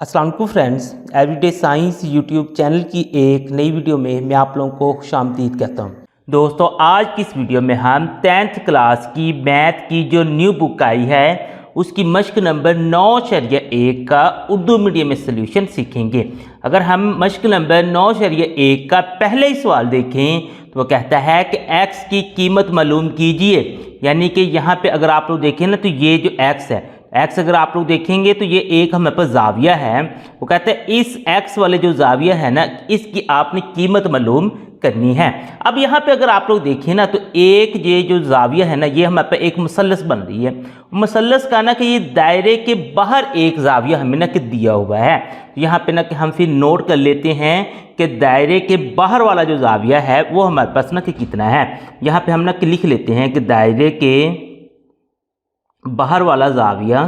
अस्सलाम वालेकुम friends, everyday science YouTube channel की एक नई वीडियो में मैं आप लोगों को खुशामदीद कहता हूं। दोस्तों, आज की इस वीडियो में हम 10th क्लास की मैथ की जो न्यू बुक आई है उसकी मश्क नंबर 9.1 का उर्दू मीडियम में सलूशन सीखेंगे। अगर हम मश्क नंबर 9.1 का पहले ही सवाल देखें तो वो कहता है कि x की कीमत मालूम कीजिए। यानी कि यहाँ पे अगर आप लोग देखें ना तो ये जो x है, x अगर आप लोग देखेंगे तो ये एक हमारे पास जाविया है। वो कहते हैं इस x वाले जो जाविया है ना इसकी आपने कीमत मालूम करनी है। अब यहाँ पे अगर आप लोग देखें ना तो एक ये जो जाविया है ना ये हमारे पास एक मुसल्लस बन रही है। मुसल्लस का ना कि ये दायरे के बाहर एक जाविया हमें ना कि दिया हुआ है। यहाँ पे ना कि हम फिर नोट कर लेते हैं कि दायरे के बाहर वाला जो जाविया है वो हमारे पास ना कि कितना है। यहाँ पे हम ना कि लिख लेते हैं कि दायरे के बाहर वाला जाविया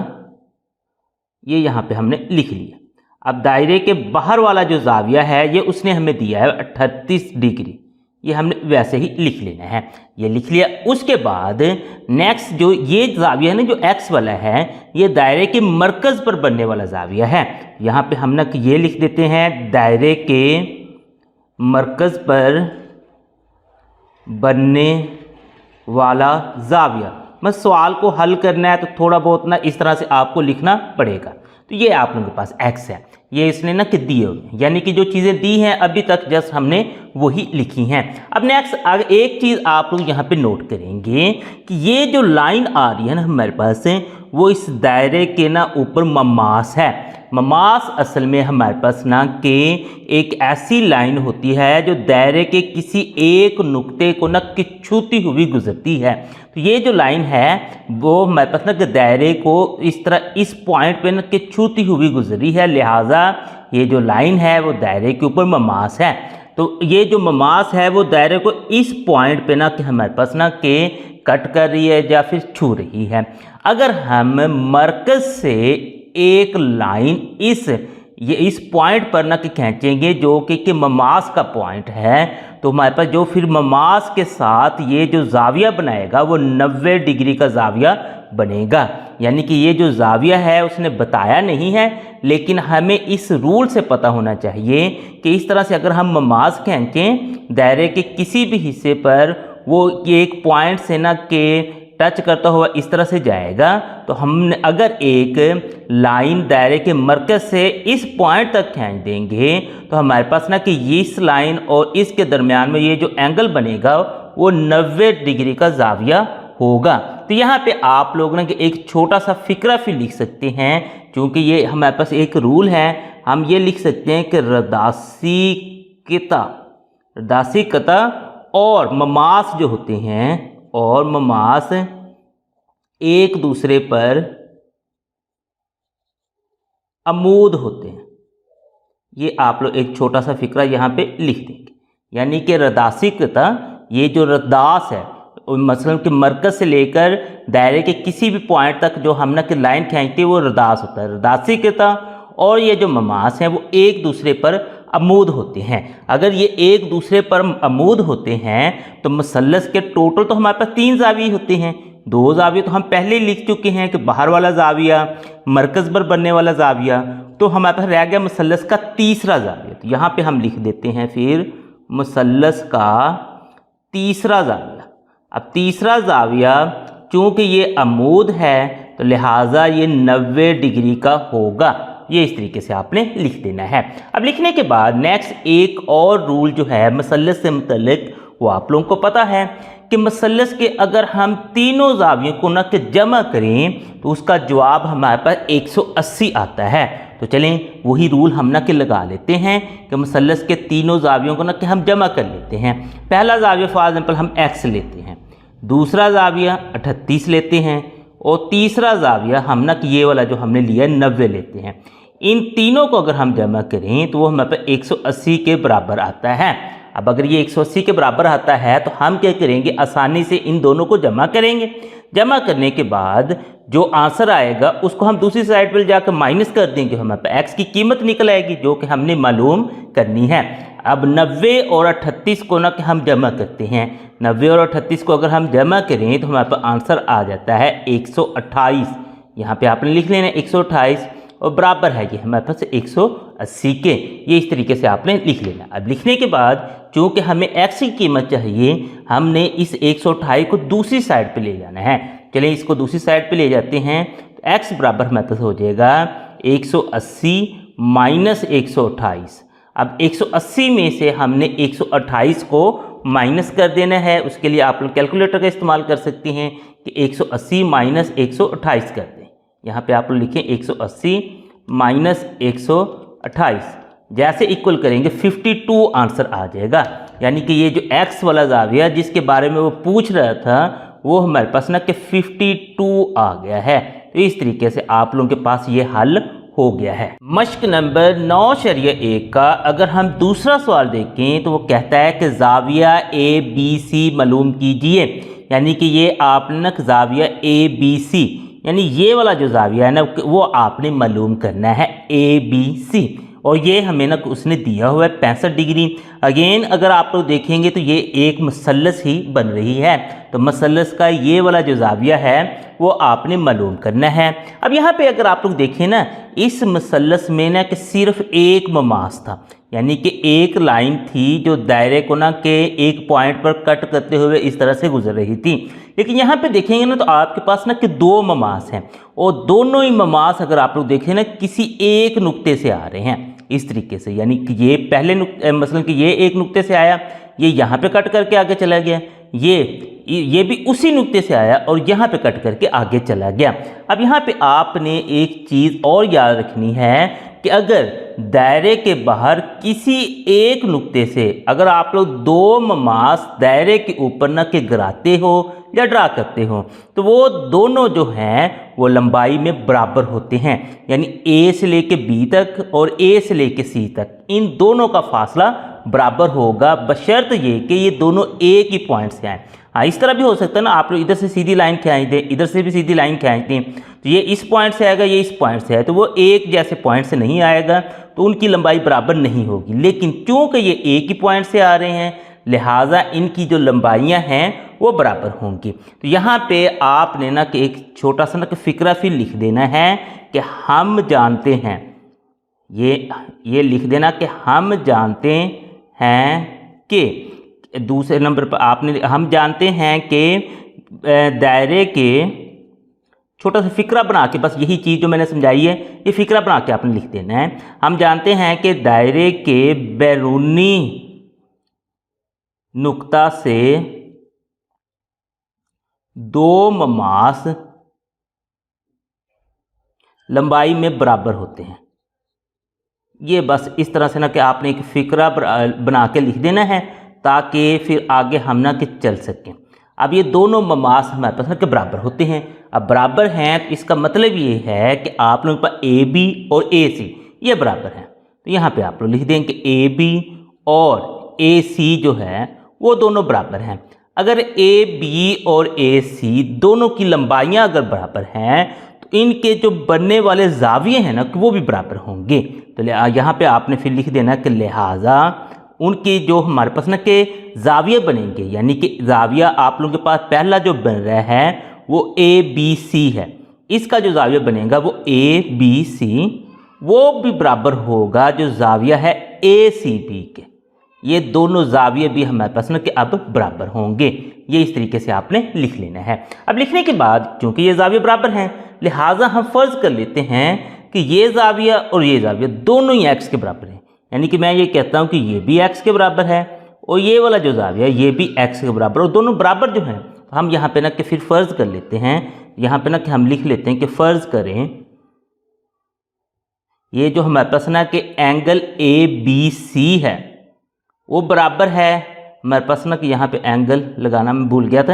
ये यहाँ पे हमने लिख लिया। अब दायरे के बाहर वाला जो जाविया है ये उसने हमें दिया है 38 डिग्री। ये हमने वैसे ही लिख लेना है, ये लिख लिया। उसके बाद नेक्स्ट जो ये जाविया है ना जो एक्स वाला है ये दायरे के मरकज़ पर बनने वाला जाविया है। यहाँ पे हम ना ये लिख देते हैं दायरे के मरकज़ पर बनने वाला जाविया। बस सवाल को हल करना है तो थोड़ा बहुत ना इस तरह से आपको लिखना पड़ेगा। तो ये आप लोगों के पास x है, ये इसने ना कि दिए हुए हैं, यानी कि जो चीज़ें दी हैं अभी तक जस्ट हमने वही लिखी हैं। अब नेक्स्ट एक चीज़ आप लोग यहाँ पे नोट करेंगे कि ये जो लाइन आ रही है ना हमारे पास वो इस दायरे के ना ऊपर ममास है। ममास असल में हमारे पास ना कि एक ऐसी लाइन होती है जो दायरे के किसी एक नुक्ते को ना कि छूती हुई गुजरती है। तो ये जो लाइन है वो हमारे पास ना कि दायरे को इस तरह इस पॉइंट पे ना कि छूती हुई गुजरी है, लिहाजा ये जो लाइन है वो दायरे के ऊपर ममास है। तो ये जो ममास है वो दायरे को इस पॉइंट पे ना कि हमारे पास ना कि कट कर रही है या फिर छू रही है। अगर हम मरकज़ से एक लाइन इस पॉइंट पर ना कि खींचेंगे जो कि ममास का पॉइंट है तो हमारे पास जो फिर ममास के साथ ये जो जाविया बनाएगा वो 90 डिग्री का जाविया बनेगा। यानी कि ये जो जाविया है उसने बताया नहीं है, लेकिन हमें इस रूल से पता होना चाहिए कि इस तरह से अगर हम ममास खींचें दायरे के किसी भी हिस्से पर वो एक पॉइंट से ना के टच करता हुआ इस तरह से जाएगा। तो हमने अगर एक लाइन दायरे के मरकज़ से इस पॉइंट तक खींच देंगे तो हमारे पास ना कि इस लाइन और इसके दरमियान में ये जो एंगल बनेगा वो 90 डिग्री का जाविया होगा। तो यहाँ पे आप लोग ना कि एक छोटा सा फिक्रा फिर लिख सकते हैं, क्योंकि ये हमारे पास एक रूल है। हम ये लिख सकते हैं कि रदासी कता और ममास जो होते हैं और ममास एक दूसरे पर अमूद होते हैं। ये आप लोग एक छोटा सा फिक्रा यहाँ पे लिख देंगे। यानी कि रदासी कता ये जो रदास है मसलन के मरकज़ से लेकर दायरे के किसी भी पॉइंट तक जो हम ना कि लाइन खींचते हैं वो रदास होता है, रदासी कता। और ये जो ममास हैं वो एक दूसरे पर अमूद होते हैं। अगर ये एक दूसरे पर अमूद होते हैं तो मुसल्लस के टोटल तो हमारे पास 3 जाविये होते हैं। 2 जाविये तो हम पहले ही लिख चुके हैं कि बाहर वाला जाविया, मरकज़ पर बनने वाला जाविया। तो हमारे पास रह गया मुसल्लस का तीसरा जाविया। तो यहाँ पे हम लिख देते हैं फिर मुसल्लस का तीसरा जाविया। अब तीसरा जाविया चूँकि ये अमूद है तो लिहाजा ये 90 डिग्री का होगा। ये इस तरीके से आपने लिख देना है। अब लिखने के बाद नेक्स्ट एक और रूल जो है मुसल्लस से मुतल्लिक वो आप लोगों को पता है कि मुसल्लस के अगर हम तीनों जावियों को ना कि जमा करें तो उसका जवाब हमारे पास 180 आता है। तो चलें वही रूल हम ना कि लगा लेते हैं कि मुसल्लस के तीनों जावियों को ना कि हम जमा कर लेते हैं। पहला जाविया फॉर एग्जाम्पल हम x लेते हैं, दूसरा जाविया 38 लेते हैं और तीसरा जाविया हम ना कि ये वाला जो हमने लिया 90 लेते हैं। इन तीनों को अगर हम जमा करें तो वो हमारे पास 180 के बराबर आता है। अब अगर ये 180 के बराबर आता है तो हम क्या करेंगे, आसानी से इन दोनों को जमा करेंगे। जमा करने के बाद जो आंसर आएगा उसको हम दूसरी साइड पर जाकर माइनस कर देंगे, हमारे पास x की कीमत निकल आएगी जो कि हमने मालूम करनी है। अब 90 और 38 को ना कि हम जमा करते हैं। 90 और 38 को अगर हम जमा करें तो हमारे पास आंसर आ जाता है 128। यहाँ पे आपने लिख लेना 128 और बराबर है ये हमारे पास 180 के। ये इस तरीके से आपने लिख लेना। अब लिखने के बाद चूँकि हमें x की कीमत चाहिए, हमने इस 128 को दूसरी साइड पे ले जाना है। चलिए इसको दूसरी साइड पे ले जाते हैं, तो x बराबर हमारे पास हो जाएगा 180 माइनस 128। अब 180 में से हमने 128 को माइनस कर देना है। उसके लिए आप लोग कैलकुलेटर का इस्तेमाल कर सकते हैं कि 180 माइनस 128 कर दें। यहाँ पे आप लोग लिखें 180 माइनस 128, जैसे इक्वल करेंगे 52 आंसर आ जाएगा। यानी कि ये जो x वाला ज़ाविया जिसके बारे में वो पूछ रहा था वो हमारे पास ना कि 52 आ गया है। तो इस तरीके से आप लोगों के पास ये हल हो गया है। मश्क नंबर 9.1 का अगर हम दूसरा सवाल देखें तो वो कहता है कि ज़ाविया ABC मालूम कीजिए। यानी कि ये आपने ना ज़ाविया ABC यानी ये वाला जो ज़ाविया है ना वो आपने मालूम करना है ABC, और ये हमें ना उसने दिया हुआ है 65 डिग्री। अगेन अगर आप लोग देखेंगे तो ये एक मसलस ही बन रही है, तो मसलस का ये वाला जो ज़ाविया है वो आपने मालूम करना है। अब यहाँ पे अगर आप लोग देखें ना, इस मसलस में ना कि सिर्फ एक ममास था, यानी कि एक लाइन थी जो दायरे को ना के एक पॉइंट पर कट करते हुए इस तरह से गुजर रही थी। लेकिन यहाँ पे देखेंगे ना तो आपके पास ना कि दो ममास हैं, और दोनों ही ममास अगर आप लोग देखें ना किसी एक नुक्ते से आ रहे हैं इस तरीके से। यानी कि ये पहले मसलन कि ये एक नुक्ते से आया, ये यहाँ पे कट करके आगे चला गया, ये भी उसी नुक्ते से आया और यहाँ पे कट करके आगे चला गया। अब यहाँ पे आपने एक चीज़ और याद रखनी है कि अगर दायरे के बाहर किसी एक नुक्ते से अगर आप लोग दो ममास दायरे के ऊपर न के गिराते हो या ड्रा करते हो तो वो दोनों जो हैं वो लंबाई में बराबर होते हैं। यानी A से लेके B तक और A से लेके C तक इन दोनों का फासला बराबर होगा, बशर्त ये कि ये दोनों एक ही पॉइंट से आए। हाँ, इस तरह भी हो सकता है ना, आप लोग इधर से सीधी लाइन खींच दें, इधर से भी सीधी लाइन खींच दें, तो ये इस पॉइंट से आएगा, ये इस पॉइंट से है, तो वो एक जैसे पॉइंट से नहीं आएगा, तो उनकी लंबाई बराबर नहीं होगी। लेकिन चूँकि ये एक ही पॉइंट से आ रहे हैं लिहाजा इनकी जो लंबाइयाँ हैं वो बराबर होंगी। तो यहाँ पे आपने ना कि एक छोटा सा ना कि फ़िक्रा फिर लिख देना है कि हम जानते हैं, ये लिख देना कि हम जानते हैं कि दूसरे नंबर पर आपने हम जानते हैं कि दायरे के छोटा सा फ़िक्रा बना के, बस यही चीज़ जो मैंने समझाई है ये फ़िक्रा बना के आपने लिख देना है। हम जानते हैं कि दायरे के बैरूनी नुक्ता से दो ममास लंबाई में बराबर होते हैं। ये बस इस तरह से ना कि आपने एक फ़िक्रा बना के लिख देना है ताकि फिर आगे हम ना कि चल सकें। अब ये दोनों ममास हमारे पास ना कि बराबर होते हैं। अब बराबर हैं तो इसका मतलब ये है कि आप लोगों के पास AB और AC ये बराबर हैं। तो यहाँ पे आप लोग लिख देंगे कि AB और AC जो है वो दोनों बराबर हैं। अगर AB और AC दोनों की लंबाइयाँ अगर बराबर हैं तो इनके जो बनने वाले ज़ाविये हैं ना वो भी बराबर होंगे। तो यहाँ पे आपने फिर लिख देना कि लिहाजा उनके जो हमारे पास ना के ज़ाविये बनेंगे, यानी कि ज़ाविया आप लोगों के पास पहला जो बन रहा है वो ABC है, इसका जो ज़ाविया बनेगा वो ABC वो भी बराबर होगा जो ज़ाविया है ACB के। ये दोनों ज़ाविये भी हमारे पास ना कि अब बराबर होंगे। ये इस तरीके से आपने लिख लेना है। अब लिखने के बाद चूँकि ये ज़ाविये बराबर हैं लिहाजा हम फ़र्ज़ कर लेते हैं कि ये ज़ाविया और ये ज़ाविया दोनों ही x के बराबर हैं। यानी कि मैं ये कहता हूँ कि ये भी x के बराबर है और ये वाला जो ज़ाविया ये भी x के बराबर, और दोनों बराबर जो हैं तो हम यहाँ पे ना कि फिर फ़र्ज़ कर लेते हैं। यहाँ पे ना कि हम लिख लेते हैं कि फ़र्ज़ करें ये जो हमारे पास ना कि एंगल ABC है वो बराबर है हमारे पास ना कि यहाँ पे एंगल लगाना मैं भूल गया था,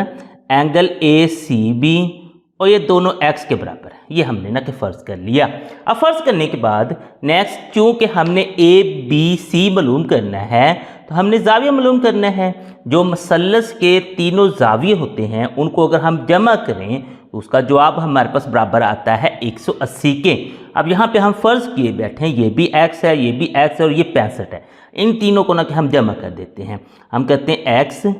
एंगल ACB, और ये दोनों x के बराबर है। ये हमने ना कि फ़र्ज़ कर लिया। अब फ़र्ज़ करने के बाद नेक्स्ट चूँकि हमने ABC मालूम करना है तो हमने ज़ाविया मालूम करना है। जो मसलस के तीनों ज़ाविये होते हैं उनको अगर हम जमा करें तो उसका जवाब हमारे पास बराबर आता है 180 के। अब यहाँ पे हम फ़र्ज़ किए बैठे हैं ये भी x है, ये भी x है और ये 65 है। इन तीनों को ना कि हम जमा कर देते हैं। हम कहते हैं x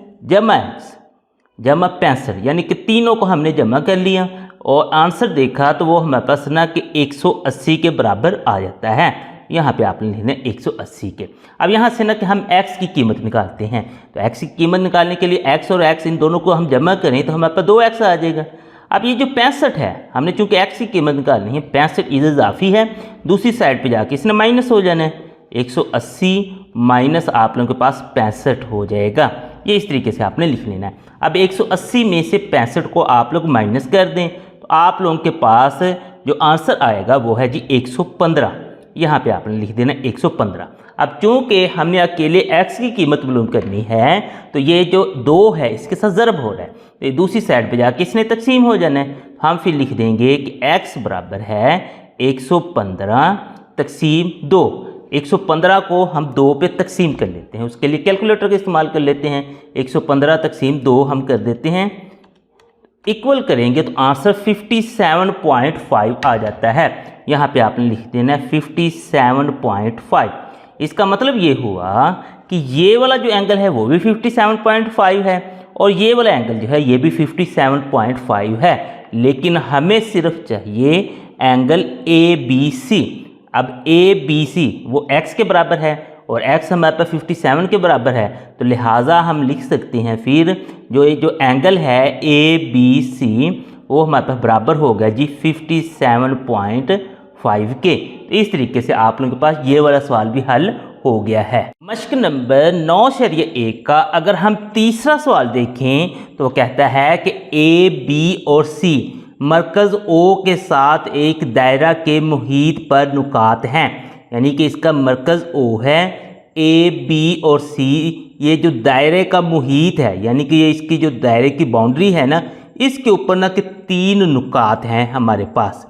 जमा 65, यानी कि तीनों को हमने जमा कर लिया। और आंसर देखा तो वो हमारे पास ना कि 180 के बराबर आ जाता है। यहाँ पे आपने लिखना है 180 के। अब यहाँ से ना कि हम x की कीमत निकालते हैं, तो x की कीमत निकालने के लिए x और x इन दोनों को हम जमा करें तो हमारे पास 2x आ जाएगा। अब ये जो 65 है, हमने चूंकि x की कीमत निकालनी है, 65 इजाफी है, दूसरी साइड पे जाके इसने माइनस हो जाना है, 180 माइनस आप लोगों के पास 65 हो जाएगा। ये इस तरीके से आपने लिख लेना है। अब 180 में से 65 को आप लोग माइनस कर दें तो आप लोगों के पास जो आंसर आएगा वो है जी 115। यहाँ पे आपने लिख देना 115। अब चूंकि हमने अकेले x की कीमत मालूम करनी है तो ये जो 2 है इसके साथ ज़रब हो रहा है, तो ये दूसरी साइड पे जाके इसने तकसीम हो जाना है। हम फिर लिख देंगे कि x बराबर है 115 तकसीम 2। 115 को हम 2 पे तकसीम कर लेते हैं, उसके लिए कैलकुलेटर का इस्तेमाल कर लेते हैं। 115 तकसीम 2 हम कर देते हैं, इक्वल करेंगे तो आंसर 57.5 आ जाता है। यहाँ पे आपने लिख देना है 57.5। इसका मतलब ये हुआ कि ये वाला जो एंगल है वो भी 57.5 है और ये वाला एंगल जो है ये भी 57.5 है, लेकिन हमें सिर्फ चाहिए एंगल ABC। अब ABC वो x के बराबर है और x हमारे पास 57 के बराबर है, तो लिहाजा हम लिख सकते हैं फिर जो ये जो एंगल है ABC वो हमारे पास बराबर हो गया जी 57.5 के। तो इस तरीके से आप लोगों के पास ये वाला सवाल भी हल हो गया है। मश्क नंबर 9.1 का अगर हम तीसरा सवाल देखें तो वो कहता है कि A, B और C मरकज़ O के साथ एक दायरा के मुहीत पर नुकात हैं, यानी कि इसका मरकज़ O है, A, B और C ये जो दायरे का मुहीत है, यानी कि ये इसकी जो दायरे की बाउंड्री है ना, इसके ऊपर ना कि 3 नुकात हैं हमारे पास।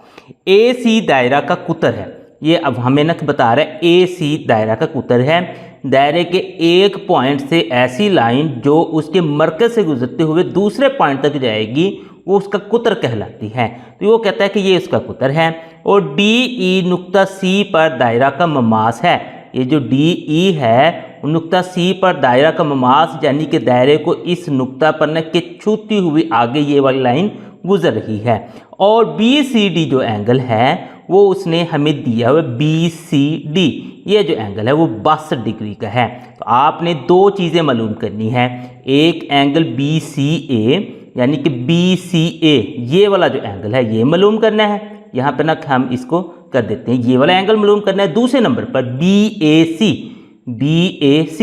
AC दायरा का कुतर है, ये अब हमें ना बता रहा है AC दायरा का कुतर है। दायरे के एक पॉइंट से ऐसी लाइन जो उसके मरकज़ से गुजरते हुए दूसरे पॉइंट तक जाएगी वो उसका कुतर कहलाती है। तो वो कहता है कि ये उसका कुतर है। और DE नुक्ता C पर दायरा का ममास है। ये जो DE है नुक्ता C पर दायरा का ममास, यानी कि दायरे को इस नुक्ता पर न के छूती हुई आगे ये वाली लाइन गुजर रही है। और BCD जो एंगल है वो उसने हमें दिया हुआ BCD, ये जो एंगल है वो 62 डिग्री का है। तो आपने 2 चीज़ें मालूम करनी है, एक एंगल BCA यानी कि BCA ये वाला जो एंगल है ये मालूम करना है। यहाँ पे ना हम इसको कर देते हैं, ये वाला एंगल मालूम करना है। दूसरे नंबर पर BAC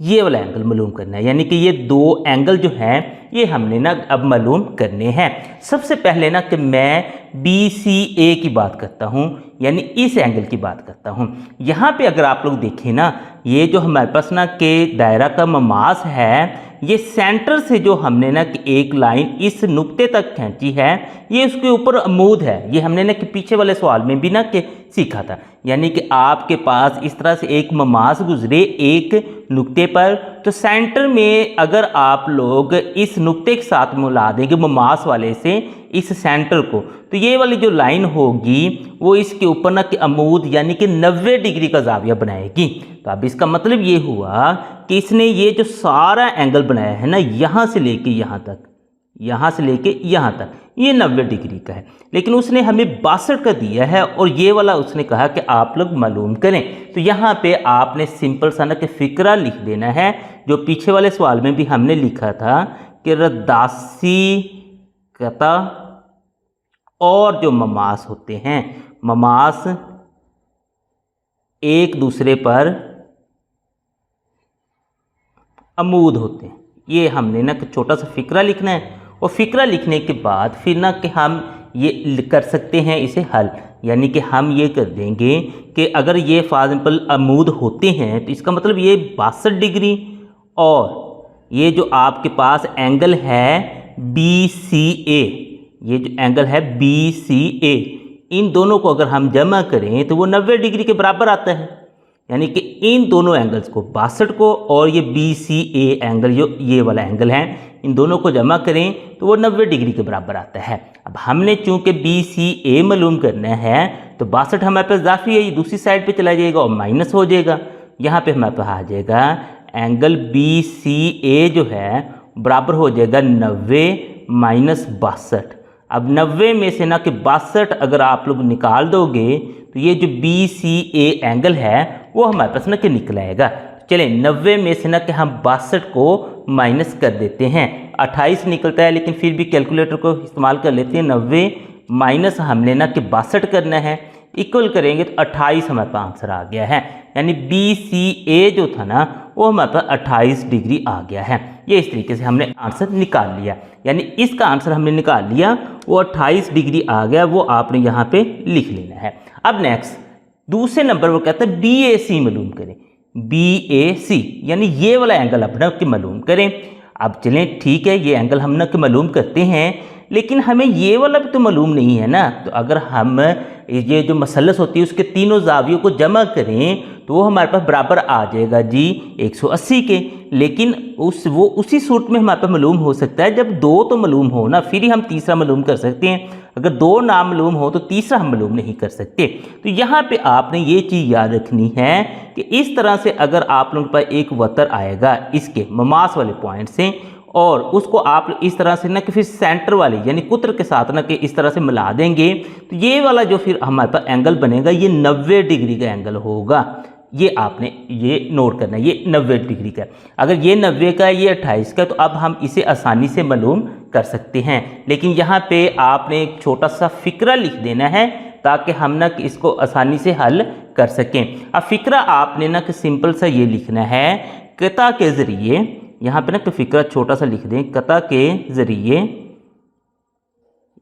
ये वाला एंगल मालूम करना है, यानी कि ये 2 एंगल जो हैं ये हमने ना अब मालूम करने हैं। सबसे पहले ना कि मैं BCA की बात करता हूँ, यानी इस एंगल की बात करता हूँ। यहाँ पे अगर आप लोग देखें ना, ये जो हमारे पास ना कि दायरा का ममास है, ये सेंटर से जो हमने ना कि एक लाइन इस नुक्ते तक खींची है, ये उसके ऊपर अमूद है। ये हमने ना कि पीछे वाले सवाल में भी ना कि सीखा था, यानी कि आपके पास इस तरह से एक ममास गुजरे एक नुक्ते पर, तो सेंटर में अगर आप लोग इस नुक्ते के साथ मिला देंगे ममास वाले से इस सेंटर को, तो ये वाली जो लाइन होगी वो इसके ऊपर ना कि अमूद यानी कि 90 डिग्री का जाविया बनाएगी। तो अब इसका मतलब ये हुआ कि इसने ये जो सारा एंगल बनाया है ना, यहाँ से लेके यहाँ तक, यहाँ से लेके यहाँ तक, ये 90 डिग्री का है, लेकिन उसने हमें 62 का दिया है और ये वाला उसने कहा कि आप लोग मालूम करें। तो यहाँ पे आपने सिंपल सा ना कि फ़िक्रा लिख देना है, जो पीछे वाले सवाल में भी हमने लिखा था कि रद्दासी कता और जो ममास होते हैं, ममास एक दूसरे पर अमूद होते हैं। ये हमने ना छोटा सा फ़िक्रा लिखना है और फ़िक्रा लिखने के बाद फिर ना कि हम ये कर सकते हैं इसे हल, यानी कि हम ये कर देंगे कि अगर ये फॉर एग्जाम्पल अमूद होते हैं तो इसका मतलब ये 62 डिग्री और ये जो आपके पास एंगल है BCA, ये जो एंगल है BCA, इन दोनों को अगर हम जमा करें तो वो 90 डिग्री के बराबर आता है। यानी कि इन दोनों एंगल्स को 62 को और ये BCA एंगल जो ये वाला एंगल है, इन दोनों को जमा करें तो वो 90 डिग्री के बराबर आता है। अब हमने चूंकि BCA मालूम करना है तो 62 हमारे पास इजाफी है, ये दूसरी साइड पे चला जाएगा और माइनस हो जाएगा। यहाँ पे हमारे पास आ जाएगा एंगल BCA जो है बराबर हो जाएगा 90 माइनस 62। अब 90 में से ना कि 62 अगर आप लोग निकाल दोगे तो ये जो BCA एंगल है वो हमारे पास ना कि निकल आएगा। चलें 90 में से ना कि हम 62 को माइनस कर देते हैं, 28 निकलता है, लेकिन फिर भी कैलकुलेटर को इस्तेमाल कर लेते हैं। 90 माइनस हमने ना कि 62 करना है, इक्वल करेंगे तो 28 हमारे पास आंसर आ गया है। यानी BCA जो था ना वो हमारे पास 28 डिग्री आ गया है। ये इस तरीके से हमने आंसर निकाल लिया, यानी इसका आंसर हमने निकाल लिया, वो 28 डिग्री आ गया, वो आपने यहाँ पे लिख लेना है। अब नेक्स्ट दूसरे नंबर पर कहता है BAC मालूम करें। BAC यानी ये वाला एंगल अपना कि मालूम करें। अब चलें ठीक है, ये एंगल हम ना कि मालूम करते हैं, लेकिन हमें ये वाला भी तो मालूम नहीं है ना। तो अगर हम ये जो मसलस होती है उसके तीनों जावियों को जमा करें तो वो हमारे पास बराबर आ जाएगा जी 180 के। लेकिन वो उसी सूरत में हमारे पास मालूम हो सकता है जब दो तो मालूम हो ना, फिर ही हम तीसरा मालूम कर सकते हैं। अगर दो ना मालूम हो तो तीसरा हम मालूम नहीं कर सकते। तो यहाँ पे आपने ये चीज़ याद रखनी है कि इस तरह से अगर आप लोगों के पास एक वतर आएगा इसके ममास वाले पॉइंट से, और उसको आप इस तरह से ना कि फिर सेंटर वाले यानी कुत्र के साथ ना कि इस तरह से मिला देंगे, तो ये वाला जो फिर हमारे पास एंगल बनेगा ये 90 डिग्री का एंगल होगा। ये आपने ये नोट करना है, ये 90 डिग्री का। अगर ये 90 का है, ये 28 का, तो अब हम इसे आसानी से मालूम कर सकते हैं। लेकिन यहाँ पे आपने एक छोटा सा फिक्रा लिख देना है ताकि हम ना कि इसको आसानी से हल कर सकें। अब फिक्रा आपने ना कि सिंपल सा ये लिखना है, कता के ज़रिए, यहाँ पे ना कि फिक्रा छोटा सा लिख दें, कता के ज़रिए,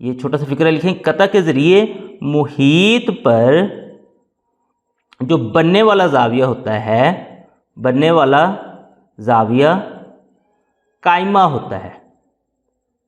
ये छोटा सा फिक्रा लिखें, कता के ज़रिए मुहीत पर जो बनने वाला जाविया होता है, बनने वाला जाविया कायमा होता है,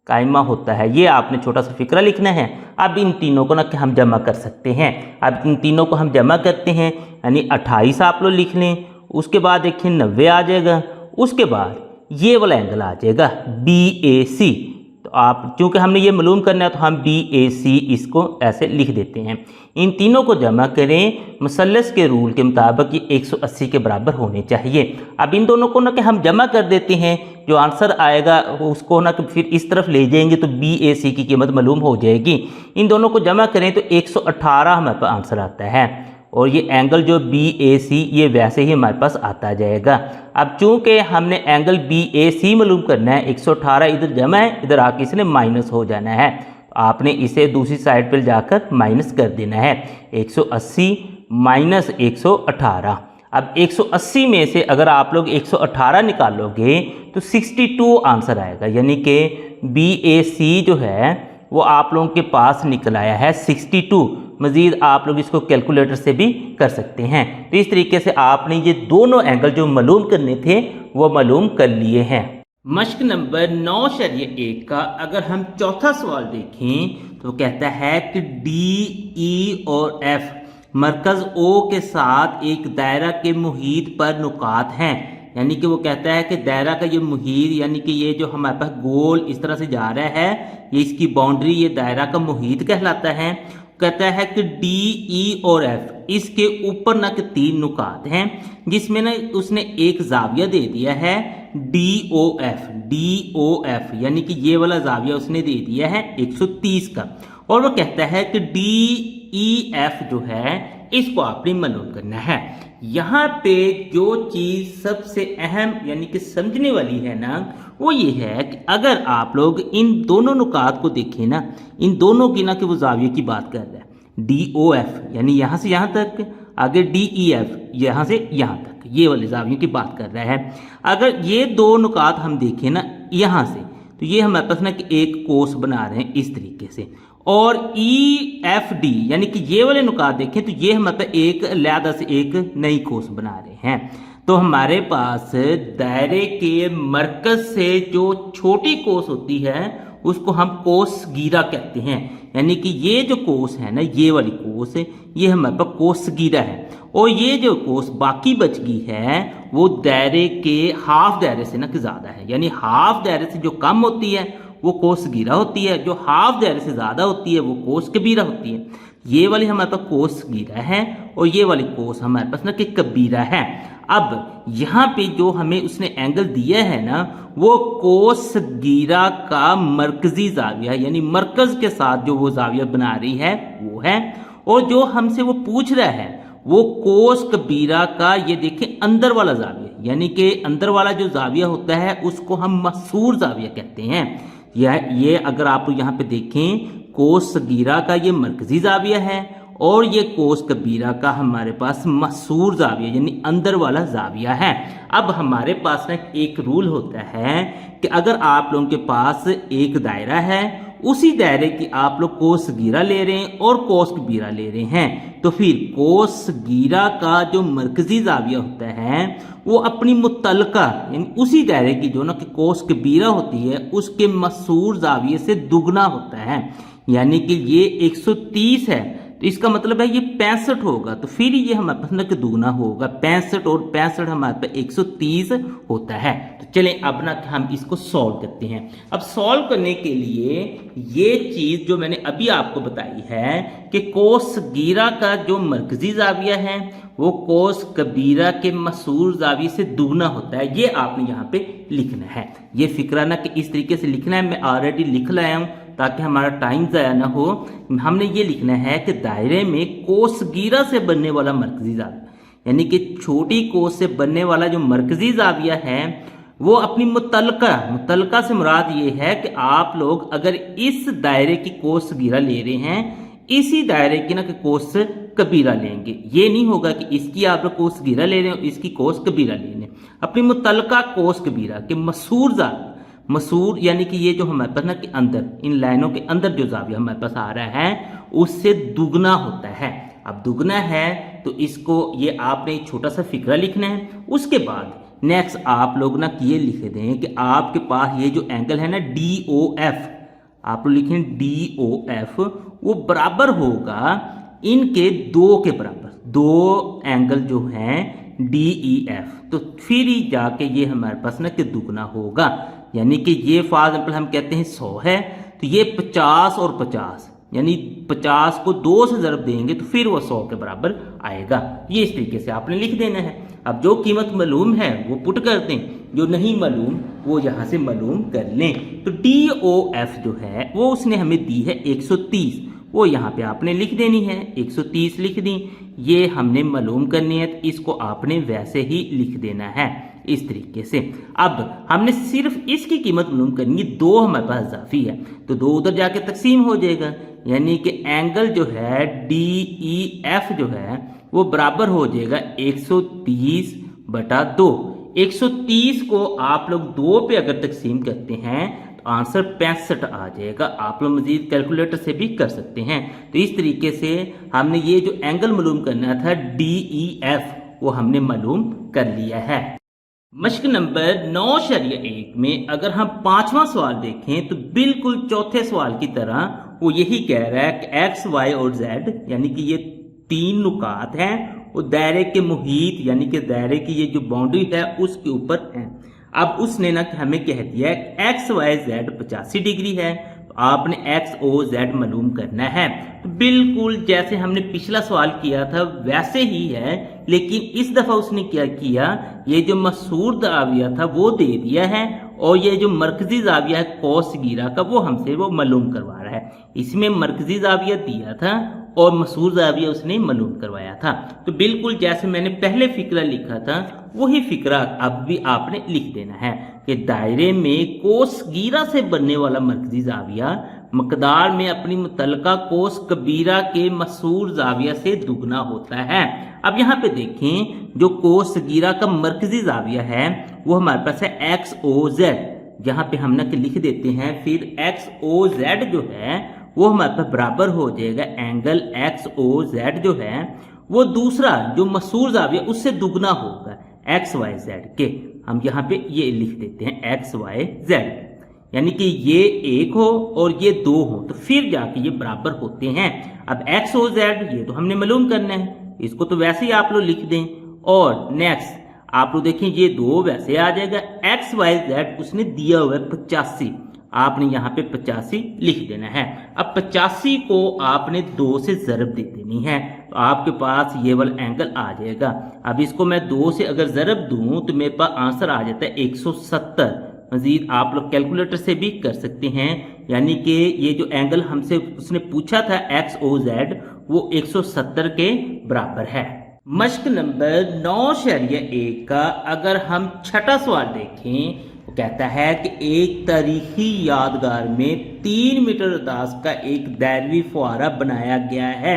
कायमा होता है। ये आपने छोटा सा फिक्रा लिखना है। अब इन तीनों को ना कि हम जमा कर सकते हैं। अब इन तीनों को हम जमा करते हैं, यानी 28 आप लोग लिख लें, उसके बाद देखिए 90 आ जाएगा, उसके बाद ये वाला एंगल आ जाएगा BAC। तो आप चूँकि हमने ये मालूम करना है तो हम BAC इसको ऐसे लिख देते हैं। इन तीनों को जमा करें, मसलस के रूल के मुताबिक ये 180 के बराबर होने चाहिए। अब इन दोनों को ना कि हम जमा कर देते हैं, जो आंसर आएगा उसको ना कि फिर इस तरफ ले जाएंगे तो BAC की कीमत मालूम हो जाएगी। इन दोनों को जमा करें तो 118 हमारे पास आंसर आता है, और ये एंगल जो BAC ये वैसे ही हमारे पास आता जाएगा। अब चूंकि हमने एंगल BAC मालूम करना है, 118 इधर जमा है, इधर आके इसने माइनस हो जाना है, तो आपने इसे दूसरी साइड पर जाकर माइनस कर देना है। 180 माइनस 118। अब 180 में से अगर आप लोग 118 निकालोगे तो 62 आंसर आएगा, यानी कि BAC जो है वो आप लोगों के पास निकल आया है 62। मज़ीद आप लोग इसको कैलकुलेटर से भी कर सकते हैं। तो इस तरीके से आपने ये दोनों एंगल जो मालूम करने थे वो मालूम कर लिए हैं। मश्क नंबर 9.1 का अगर हम चौथा सवाल देखें तो कहता है कि DE और F मरकज़ O के साथ एक दायरा के मुहीत पर नुकात हैं। यानी कि वो कहता है कि दायरा का ये मुहीत, यानी कि ये जो हमारे पास गोल इस तरह से जा रहा है, ये इसकी बाउंड्री, ये दायरा का मुहीत कहलाता है। कहता है कि DE और F इसके ऊपर ना कि 3 नुकात हैं, जिसमें ना उसने एक जाविया दे दिया है DOF, यानी कि ये वाला जाविया उसने दे दिया है 130 का। और वो कहता है कि DEF जो है इसको आपने मालूम करना है। यहाँ पे जो चीज़ सबसे अहम यानी कि समझने वाली है ना, वो ये है कि अगर आप लोग इन दोनों नुकात को देखें ना, इन दोनों की ना कि वो जाविये की बात कर रहा है। DOF यानी यहाँ से यहाँ तक, आगे DEF यहाँ से यहाँ तक, ये वाले जावियों की बात कर रहा है। अगर ये दो नुकात हम देखें ना यहाँ से, तो ये हमारे पास ना कि एक कोस बना रहे हैं इस तरीके से, और EFD यानी कि ये वाले नुकात देखें तो ये हमारे पास एक अलहदा से एक नई कोस बना रहे हैं। तो हमारे पास दायरे के मरकज से जो छोटी कोस होती है उसको हम कोस गीरा कहते हैं। यानी कि ये जो कोस है ना, ये वाली कोस ये हमारे पास कोस गीरा है, और ये जो कोस बाकी बच गई है वो दायरे के हाफ दायरे से ना कि ज़्यादा है। यानी हाफ दायरे से जो कम होती है वो कोस गीरा होती है, जो हाफ दायरे से ज़्यादा होती है वो कोस कबीरा होती है। ये वाली हमारे पास कोस गिरा है और ये वाली कोस हमारे पास ना कि कबीरा है। अब यहाँ पे जो हमें उसने एंगल दिया है ना वो कोस गिरा का मरकजी जाविया है, यानी मरकज के साथ जो वो जाविया बना रही है वो है। और जो हमसे वो पूछ रहा है वो कोस कबीरा का ये देखिए अंदर वाला जाविया, यानी कि अंदर वाला जो जाविया होता है उसको हम मसूर जाविया कहते हैं। ये अगर आप यहाँ पे देखें कोस सगीरा का ये मरकजी जाविया है और ये कोस कबीरा का हमारे पास मसूर जाविया यानी अंदर वाला जाविया है। अब हमारे पास ना एक रूल होता है कि अगर आप लोगों के पास एक दायरा है, उसी दायरे की आप लोग कोस सगीरा ले रहे हैं और कोस कबीरा ले रहे हैं, तो फिर कोस सगीरा का जो मरकजी जाविया होता है वो अपनी मुतलका यानी उसी दायरे की जो ना कि कोस कबीरा होती है उसके मसूर जाविये से दुगना होता है। यानी कि ये 130 है तो इसका मतलब है ये 65 होगा, तो फिर ये हमारे पास ना कि दुगना होगा, 65 और 65 हमारे पास 130 होता है। तो चलें अब ना हम इसको सॉल्व करते हैं। अब सॉल्व करने के लिए ये चीज़ जो मैंने अभी आपको बताई है कि कोस सगीरा का जो मरकजी जाविया है वो कोस कबीरा के मसूर जाविये से दुगना होता है, ये आपने यहाँ पे लिखना है। ये फिक्रा ना कि इस तरीके से लिखना है, मैं ऑलरेडी लिख लाया हूँ ताकि हमारा टाइम ज़ाया ना हो। हमने ये लिखना है कि दायरे में कोस सगीरा से बनने वाला मरकजी जाविया यानी कि छोटी कोस से बनने वाला जो मरकजी जाविया है वो अपनी मुतलका से मुराद ये है कि आप लोग अगर इस दायरे की कोस सगीरा ले रहे हैं इसी दायरे की ना कि कोस कबीरा लेंगे। ये नहीं होगा कि इसकी आप लोग कोस सगीरा ले रहे हो इसकी कोस कबीरा ले रहे हैं, अपनी मुतलका कोस कबीरा के मसूर जाविया मसूर यानी कि ये जो हमारे पास ना कि अंदर इन लाइनों के अंदर जो जाविया हमारे पास आ रहा है उससे दुगना होता है। अब दुगना है तो इसको ये आपने एक छोटा सा फिक्रा लिखना है। उसके बाद नेक्स्ट आप लोग ना ये लिख दें कि आपके पास ये जो एंगल है ना DOF, आप लोग लिखें DOF वो बराबर होगा इनके दो के बराबर, दो एंगल जो हैं DEF, तो फिर ही जाके ये हमारे पास ना कि दुगना होगा। यानी कि ये फॉर एग्जाम्पल हम कहते हैं 100 है तो ये 50 और 50 यानी 50 को 2 से ज़रब देंगे तो फिर वो 100 के बराबर आएगा। ये इस तरीके से आपने लिख देना है। अब जो कीमत मालूम है वो पुट कर दें, जो नहीं मालूम वो यहाँ से मालूम कर लें। तो DOF जो है वो उसने हमें दी है 130, वो यहाँ पे आपने लिख देनी है 130 लिख दी। ये हमने मालूम करनी है तो इसको आपने वैसे ही लिख देना है इस तरीके से। अब हमने सिर्फ इसकी कीमत मालूम करनी है, दो हमारे पास इजाफी है तो दो उधर जाके तकसीम हो जाएगा, यानी कि एंगल जो है DEF जो है वो बराबर हो जाएगा 130/2। 130 को आप लोग 2 पे अगर तकसीम करते हैं तो आंसर 65 आ जाएगा। आप लोग मजीद कैलकुलेटर से भी कर सकते हैं। तो इस तरीके से हमने ये जो एंगल मालूम करना था DEF वो हमने मालूम कर लिया है। मश्क नंबर 9.1 में अगर हम 5वां सवाल देखें तो बिल्कुल चौथे सवाल की तरह वो यही कह रहा है कि X, Y और Z यानी कि ये 3 नुकात हैं वो दायरे के मुहीत यानी कि दायरे की ये जो बाउंड्री है उसके ऊपर है। अब उसने ना हमें कह दिया है X, Y, Z 85 डिग्री है तो आपने X, O, Z मालूम करना है। तो बिल्कुल जैसे हमने पिछला सवाल किया था वैसे ही है, लेकिन इस दफ़ा उसने क्या किया, ये जो मसूर जाविया था वो दे दिया है और ये जो मरकजी जाविया है कोस सगीरा का वो हमसे वो मालूम करवा रहा है। इसमें मरकजी जाविया दिया था और मसूर जाविया उसने मालूम करवाया था। तो बिल्कुल जैसे मैंने पहले फिक्रा लिखा था वही फिक्रा अब भी आपने लिख देना है कि दायरे में कोस सगीरा से बनने वाला मरकजी जाविया मकदार में अपनी मुतलका कोस कबीरा के मसूर जाविया से दुगना होता है। अब यहाँ पे देखें जो कोस सगीरा का मरकजी जाविया है वो हमारे पास है XOZ, यहाँ पे हम ना लिख देते हैं। फिर XOZ जो है वो हमारे पास बराबर हो जाएगा एंगल XOZ जो है वो दूसरा जो मसूर जाविया उससे दुगना होगा XYZ के। हम यहाँ पे ये लिख देते हैं XYZ, यानी कि ये 1 हो और ये 2 हो तो फिर जाके ये बराबर होते हैं। अब XOZ ये तो हमने मालूम करना है, इसको तो वैसे ही आप लोग लिख दें। और नेक्स्ट आप लोग देखें ये 2 वैसे आ जाएगा। XYZ उसने दिया हुआ है 85, आपने यहाँ पे 85 लिख देना है। अब 85 को आपने 2 से ज़रब दे देनी है, तो आपके पास ये वाला एंगल आ जाएगा। अब इसको मैं 2 से अगर ज़रब दूँ तो मेरे पास आंसर आ जाता है 170। मज़ीद आप लोग कैलकुलेटर से भी कर सकते हैं, यानी कि ये जो एंगल हमसे उसने पूछा था XOZ वो 170 के बराबर है। मश्क नंबर 9.1 का अगर हम छठा सवाल देखें, वो कहता है कि एक तारीखी यादगार में 3 मीटर रदास का एक दैरवी फुआरा बनाया गया है।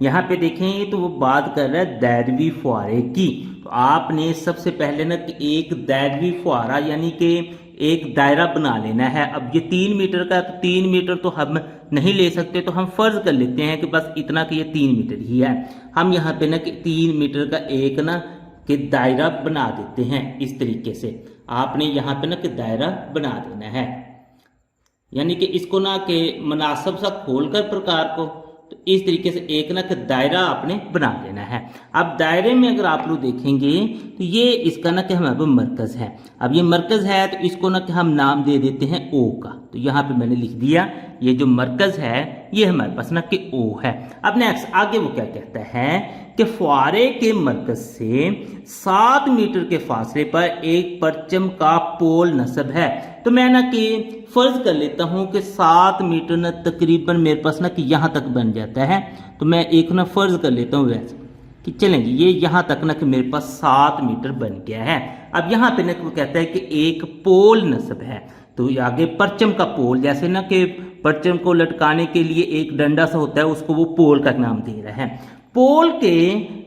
यहाँ पे देखें तो वो बात कर रहा है दैरवी फुआरे की। तो आपने सबसे पहले ना कि एक दैरवी फुआरा यानी कि एक दायरा बना लेना है। अब ये 3 मीटर का, तो 3 मीटर तो हम नहीं ले सकते, तो हम फर्ज कर लेते हैं कि बस इतना कि ये 3 मीटर ही है। हम यहाँ पे ना कि 3 मीटर का एक ना कि दायरा बना देते हैं। इस तरीके से आपने यहाँ पे ना कि दायरा बना देना है, यानी कि इसको ना कि मुनासिब सा खोलकर प्रकार को, तो इस तरीके से एक ना कि दायरा आपने बना देना है। अब दायरे में अगर आप लोग देखेंगे तो ये इसका ना कि हमारे पास मरकज़ है। अब ये मरकज़ है तो इसको ना कि हम नाम दे देते हैं O का। तो यहाँ पे मैंने लिख दिया ये जो मरकज़ है ये हमारे पास ना कि O है। अब नेक्स्ट आगे वो क्या कहता है कि फुआरे के मरकज़ से 7 मीटर के फासले पर एक परचम का पोल नस्ब है। तो मैं ना कि फर्ज कर लेता हूँ कि 7 मीटर ना तकरीबन मेरे पास ना कि यहाँ तक बन जाता है। तो मैं एक ना फर्ज कर लेता हूँ वैसे कि चलेंगे ये यहाँ तक ना कि मेरे पास 7 मीटर बन गया है। अब यहाँ पे ना वो कहता है कि एक पोल नस्ब है, तो आगे परचम का पोल, जैसे ना कि परचम को लटकाने के लिए एक डंडा सा होता है, उसको वो पोल का नाम दे रहा है। पोल के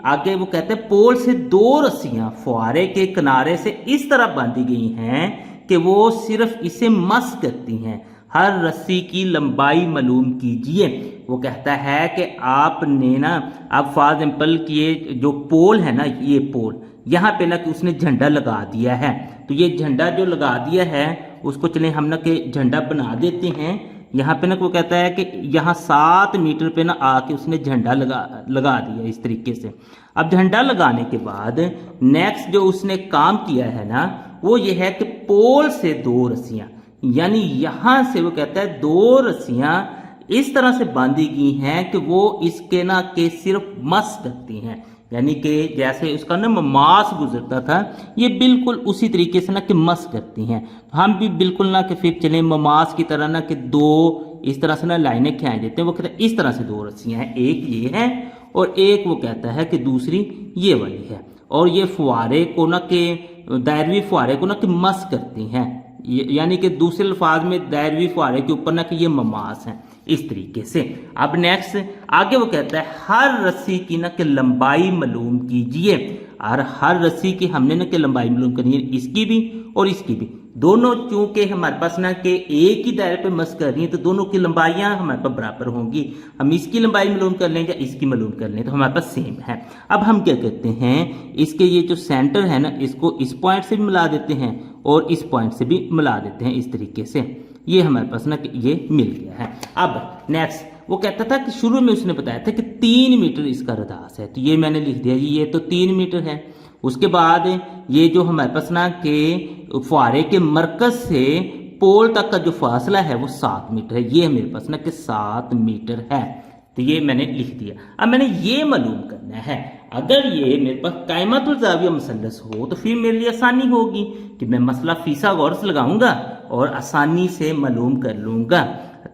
आगे वो कहते हैं पोल से 2 रस्सियां फुआरे के किनारे से इस तरह बांधी गई हैं कि वो सिर्फ इसे मस करती हैं। हर रस्सी की लंबाई मालूम कीजिए। वो कहता है कि आपने ना, अब फॉर एग्जाम्पल कि ये जो पोल है ना, ये पोल यहाँ पे ना कि उसने झंडा लगा दिया है। तो ये झंडा जो लगा दिया है उसको चले हम ना कि झंडा बना देते हैं। यहाँ पे ना वो कहता है कि यहाँ 7 मीटर पे ना आके उसने झंडा लगा दिया इस तरीके से। अब झंडा लगाने के बाद नेक्स्ट जो उसने काम किया है ना वो ये है कि पोल से 2 रस्सियां, यानी यहाँ से वो कहता है 2 रस्सियां इस तरह से बांधी गई हैं कि वो इसके ना के सिर्फ मस करती हैं, यानी कि जैसे उसका ना मास गुजरता था ये बिल्कुल उसी तरीके से ना कि मस करती हैं। तो हम भी बिल्कुल ना कि फिर चले ममास की तरह ना कि 2 इस तरह से ना लाइनें खींच देते हैं। वो कहते हैं इस तरह से 2 रस्सियां हैं, एक ये है और एक वो कहता है कि दूसरी ये वाली है। और ये फुआरे को ना कि दायरवी फुआरे को ना कि मस करती हैं, यानी कि दूसरे अल्फाज में दायरवी फुआरे के ऊपर ना कि ये ममास हैं इस तरीके से। अब नेक्स्ट आगे वो कहता है हर रस्सी की ना कि लंबाई मालूम कीजिए। और हर रस्सी की हमने ना कि लंबाई मालूम करनी है, इसकी भी और इसकी भी, दोनों चूंकि हमारे पास ना कि एक ही दायरे पे मस कर रही है तो दोनों की लंबाइयां हमारे पास बराबर होंगी। हम इसकी लंबाई मालूम कर लें या इसकी मालूम कर लें तो हमारे पास सेम है। अब हम क्या करते हैं, इसके ये जो सेंटर है ना इसको इस पॉइंट से भी मिला देते हैं और इस पॉइंट से भी मिला देते हैं इस तरीके से। ये हमारे पास ना कि ये मिल गया है। अब नेक्स्ट वो कहता था कि शुरू में उसने बताया था कि 3 मीटर इसका रदास है, तो ये मैंने लिख दिया जी ये तो 3 मीटर है। उसके बाद ये जो हमारे पास ना के फुआरे के मरकज से पोल तक का जो फासला है वो 7 मीटर है। ये मेरे पास ना कि 7 मीटर है, तो ये मैंने लिख दिया। अब मैंने ये मालूम करना है, अगर ये मेरे पास कायमतुल ज़ाविया मुसल्लस हो तो फिर मेरे लिए आसानी होगी कि मैं मसला फिसागोरस लगाऊंगा और आसानी से मालूम कर लूँगा।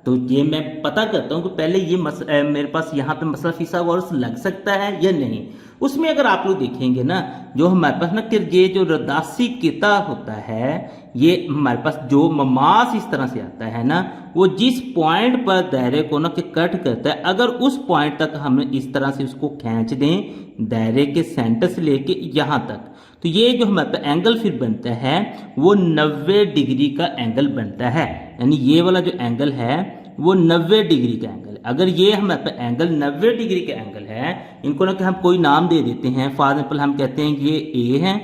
तो ये मैं पता करता हूँ कि पहले ये मेरे पास यहाँ पे मसला फिसागोरस लग सकता है या नहीं। उसमें अगर आप लोग देखेंगे ना जो हमारे पास ना कि ये जो रदासी किता होता है ये हमारे पास जो ममास इस तरह से आता है ना, वो जिस पॉइंट पर दायरे को ना कि कट करता है, अगर उस पॉइंट तक हम इस तरह से उसको खींच दें दायरे के सेंटर से लेके यहाँ तक, तो ये जो हमारे पास एंगल फिर बनता है वो 90 डिग्री का एंगल बनता है। यानी ये वाला जो एंगल है वो 90 डिग्री का एंगल है। अगर ये हमारे पास एंगल 90 डिग्री का एंगल है, इनको ना कि हम कोई नाम दे देते हैं। फॉर एग्जाम्पल हम कहते हैं कि ये ए है,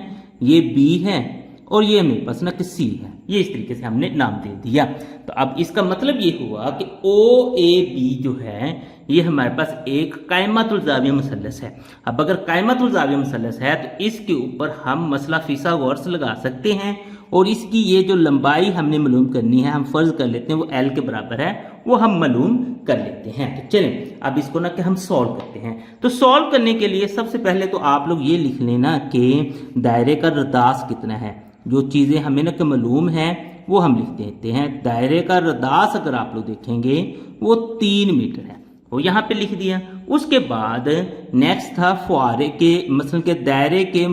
ये बी है और ये मेरे पास ना कि सी है। ये इस तरीके से हमने नाम दे दिया। तो अब इसका मतलब ये हुआ कि ओ ए बी जो है ये हमारे पास एक कायमतुल ज़ाविया मुसल्लस है। अब अगर कायमतुल ज़ाविया मुसल्लस है तो इसके ऊपर हम मसला फिसागोरस लगा सकते हैं और इसकी ये जो लंबाई हमने मालूम करनी है, हम फर्ज कर लेते हैं वो एल के बराबर है, वो हम मालूम कर लेते हैं। तो चलें अब इसको ना कि हम सॉल्व करते हैं। तो सॉल्व करने के लिए सबसे पहले तो आप लोग ये लिख लेना कि दायरे का रदास कितना है। जो चीज़ें हमें ना कि मालूम है वो हम लिख देते हैं। दायरे का रदास अगर आप लोग देखेंगे वो 3 मीटर है, वो यहाँ पे लिख दिया। उसके बाद नेक्स्ट था फुआरे के मसलन के दायरे के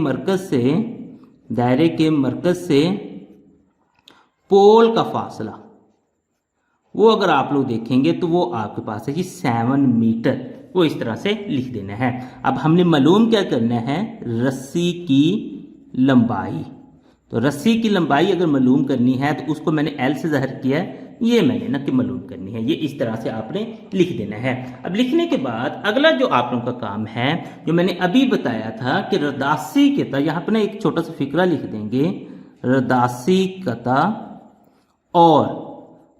मरकज से पोल का फासला, वो अगर आप लोग देखेंगे तो वो आपके पास है जी 7 मीटर। वो इस तरह से लिख देना है। अब हमने मालूम क्या करना है, रस्सी की लंबाई। तो रस्सी की लंबाई अगर मालूम करनी है तो उसको मैंने एल से ज़ाहिर किया है, ये मैंने ना कि मालूम करनी है। ये इस तरह से आपने लिख देना है। अब लिखने के बाद अगला जो आप लोगों का काम है, जो मैंने अभी बताया था कि रदासी कता, यहाँ पर ना एक छोटा सा फिक्रा लिख देंगे, रदासी कता और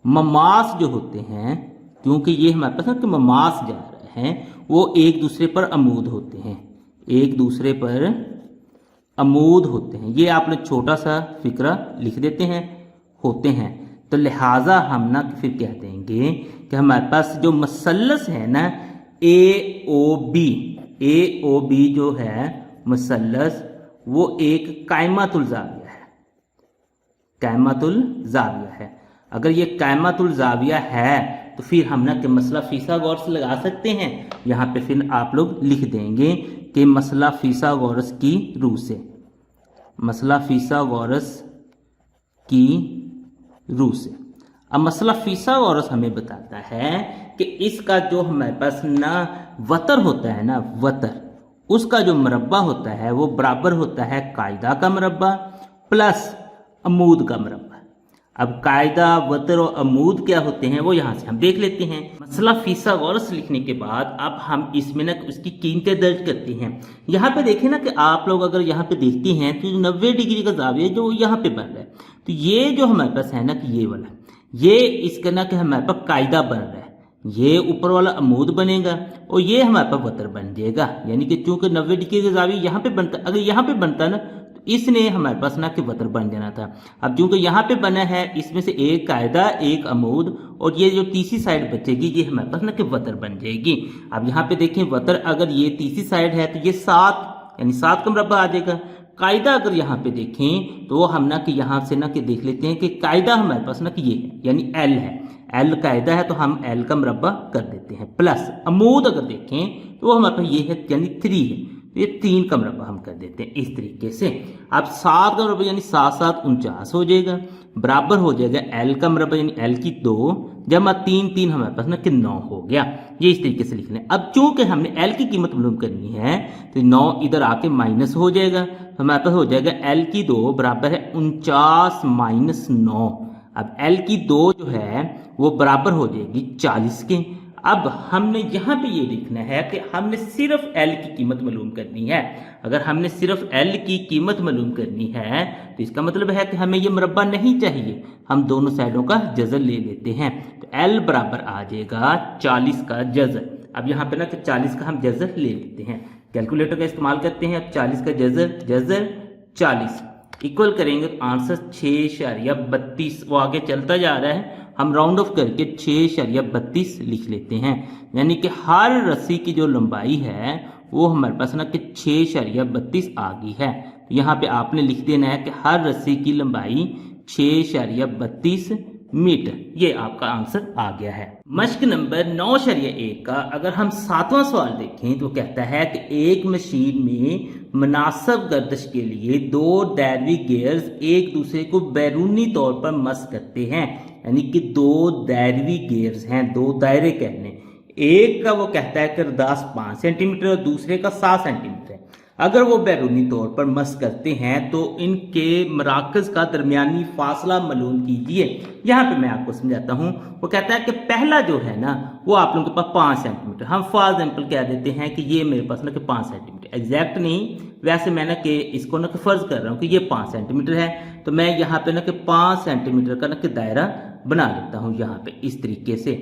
ममास जो होते हैं, क्योंकि ये हमारे पास ना कि ममास जा रहे हैं, वो एक दूसरे पर अमूद होते हैं, एक दूसरे पर अमूद होते हैं। ये आपने छोटा सा फिक्रा लिख देते हैं, होते हैं। तो लिहाजा हम ना फिर कह देंगे कि हमारे पास जो मसल्लस है ना ए ओ बी जो है मसल्लस, वो एक कायमातुल जाविया है, कायमातुल जाविया है। अगर ये कायमातुल जाविया है तो फिर हम ना कि मसला फिसागोरस लगा सकते हैं। यहाँ पे फिर आप लोग लिख देंगे कि मसला फिसागोरस की रूह से, मसला फिसागोरस की रूह से। अब मसला फिसागोरस हमें बताता है कि इसका जो हमारे पास ना वतर होता है ना, वतर, उसका जो मरबा होता है वो बराबर होता है कायदा का मरबा प्लस अमूद का मरबा। अब कायदा, वतर और अमूद क्या होते हैं वो यहाँ से हम देख लेते हैं। मसला फिसागोरस लिखने के बाद अब हम इसमें ना उसकी कीमतें दर्ज करते हैं। यहाँ पे देखें ना कि आप लोग अगर यहाँ पे देखते हैं तो 90 डिग्री का जाविया जो यहाँ पे बन रहा है, तो ये जो हमारे पास है ना कि ये वाला, ये इसका ना कि हमारे पास कायदा बन रहा है, ये ऊपर वाला अमूद बनेगा और ये हमारे पास वतर बन जाएगा। यानी कि चूंकि 90 डिग्री का जाविया यहाँ पे बनता, अगर यहाँ पे बनता ना इसने हमारे पास ना कि वतर बन जाना था। अब क्योंकि यहाँ पे बना है, इसमें से एक कायदा एक अमूद और ये जो तीसरी साइड बचेगी ये हमारे पास ना कि वतर बन जाएगी। अब यहाँ पे देखें वतर अगर ये तीसरी साइड है तो ये 7 यानी 7 का मरबा आ जाएगा। कायदा अगर यहाँ पे देखें तो हम ना कि यहाँ से ना कि देख लेते हैं कि कायदा हमारे पास ना कि ये है यानी एल है, एल कायदा है तो हम एल का मरबा कर देते हैं। प्लस अमूद अगर देखें तो वो हमारे पास ये है यानी 3 है, ये 3 का मरबा हम कर देते हैं इस तरीके से। अब 7 का मरबा यानी 7 7 49 हो जाएगा, बराबर हो जाएगा एल का मरबा यानी एल की 2 जमा 3 3 हमारे पास ना कि 9 हो गया। ये इस तरीके से लिख लें। अब चूंकि हमने एल की कीमत मालूम करनी है तो 9 इधर आके माइनस हो जाएगा, हमारे पास हो जाएगा एल की 2 बराबर है 49 माइनस 9। अब एल की 2 जो है वो बराबर हो जाएगी 40 के। अब हमने यहाँ पे ये लिखना है कि हमने सिर्फ एल की कीमत मालूम करनी है। अगर हमने सिर्फ एल की कीमत मालूम करनी है तो इसका मतलब है कि हमें ये मुरब्बा नहीं चाहिए, हम दोनों साइडों का जज़र ले लेते हैं। तो एल बराबर आ जाएगा 40 का जज़र। अब यहाँ पे ना कि 40 का हम जज़र ले लेते हैं, कैलकुलेटर का इस्तेमाल करते हैं। अब 40 का जज़र 40 इक्वल करेंगे तो आंसर 6.32 वो आगे चलता जा रहा है, हम राउंड ऑफ करके 6.32 लिख लेते हैं। यानी कि हर रस्सी की जो लंबाई है वो हमारे पास ना कि 6.32 आ गई है। तो यहाँ पे आपने लिख देना है कि हर रस्सी की लंबाई 6.32 मीटर। ये आपका आंसर आ गया है। मश्क नंबर 9.1 का अगर हम 7वां सवाल देखें तो कहता है कि एक मशीन में मुनासिब गर्दिश के लिए 2 दायरवी गियर्स एक दूसरे को बैरूनी तौर पर मस करते हैं। यानी कि 2 दायरवी गियर्स हैं, 2 दायरे कहने। एक का वो कहता है कि रदास 5 सेंटीमीटर और दूसरे का 7 सेंटीमीटर है। अगर वो बैरूनी तौर पर मस करते हैं तो इनके मराकज़ का दरमियानी फासला मालूम कीजिए। यहाँ पे मैं आपको समझाता हूँ। वो कहता है कि पहला जो है ना वो आप लोगों के पास 5 सेंटीमीटर, हम फॉर एग्जाम्पल कह देते हैं कि ये मेरे पास ना कि 5 सेंटीमीटर, एग्जैक्ट नहीं, वैसे मैं ना कि इसको ना कि फ़र्ज कर रहा हूँ कि ये 5 सेंटीमीटर है। तो मैं यहाँ पे ना कि 5 सेंटीमीटर का ना कि दायरा बना लेता हूँ यहाँ पे इस तरीके से।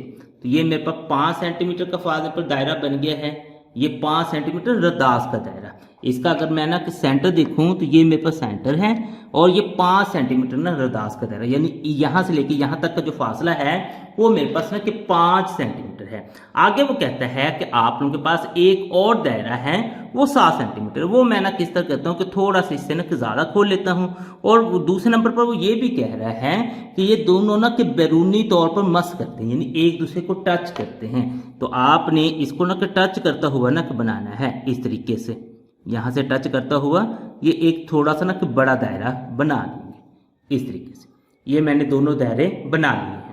तो ये मेरे पास 5 सेंटीमीटर का फॉर एग्जाम्पल दायरा बन गया है। ये 5 सेंटीमीटर रदास का दायरा। इसका अगर मैं ना कि सेंटर देखूं तो ये मेरे पास सेंटर है और ये 5 सेंटीमीटर ना रदास का दायरा, यानी यहाँ से लेके यहाँ तक का जो फासला है वो मेरे पास ना कि 5 सेंटीमीटर है। आगे वो कहता है कि आप लोगों के पास एक और दायरा है वो 7 सेंटीमीटर। वो मैं ना किस तरह करता हूँ कि थोड़ा सा इससे ना कि ज़्यादा खोल लेता हूँ। और दूसरे नंबर पर वो ये भी कह रहा है कि ये दोनों ना कि बैरूनी तौर पर मस करते हैं, यानी एक दूसरे को टच करते हैं। तो आपने इसको ना कि टच करता हुआ ना कि बनाना है इस तरीके से, यहाँ से टच करता हुआ ये एक थोड़ा सा ना कि बड़ा दायरा बना देंगे इस तरीके से। ये मैंने दोनों दायरे बना लिए हैं।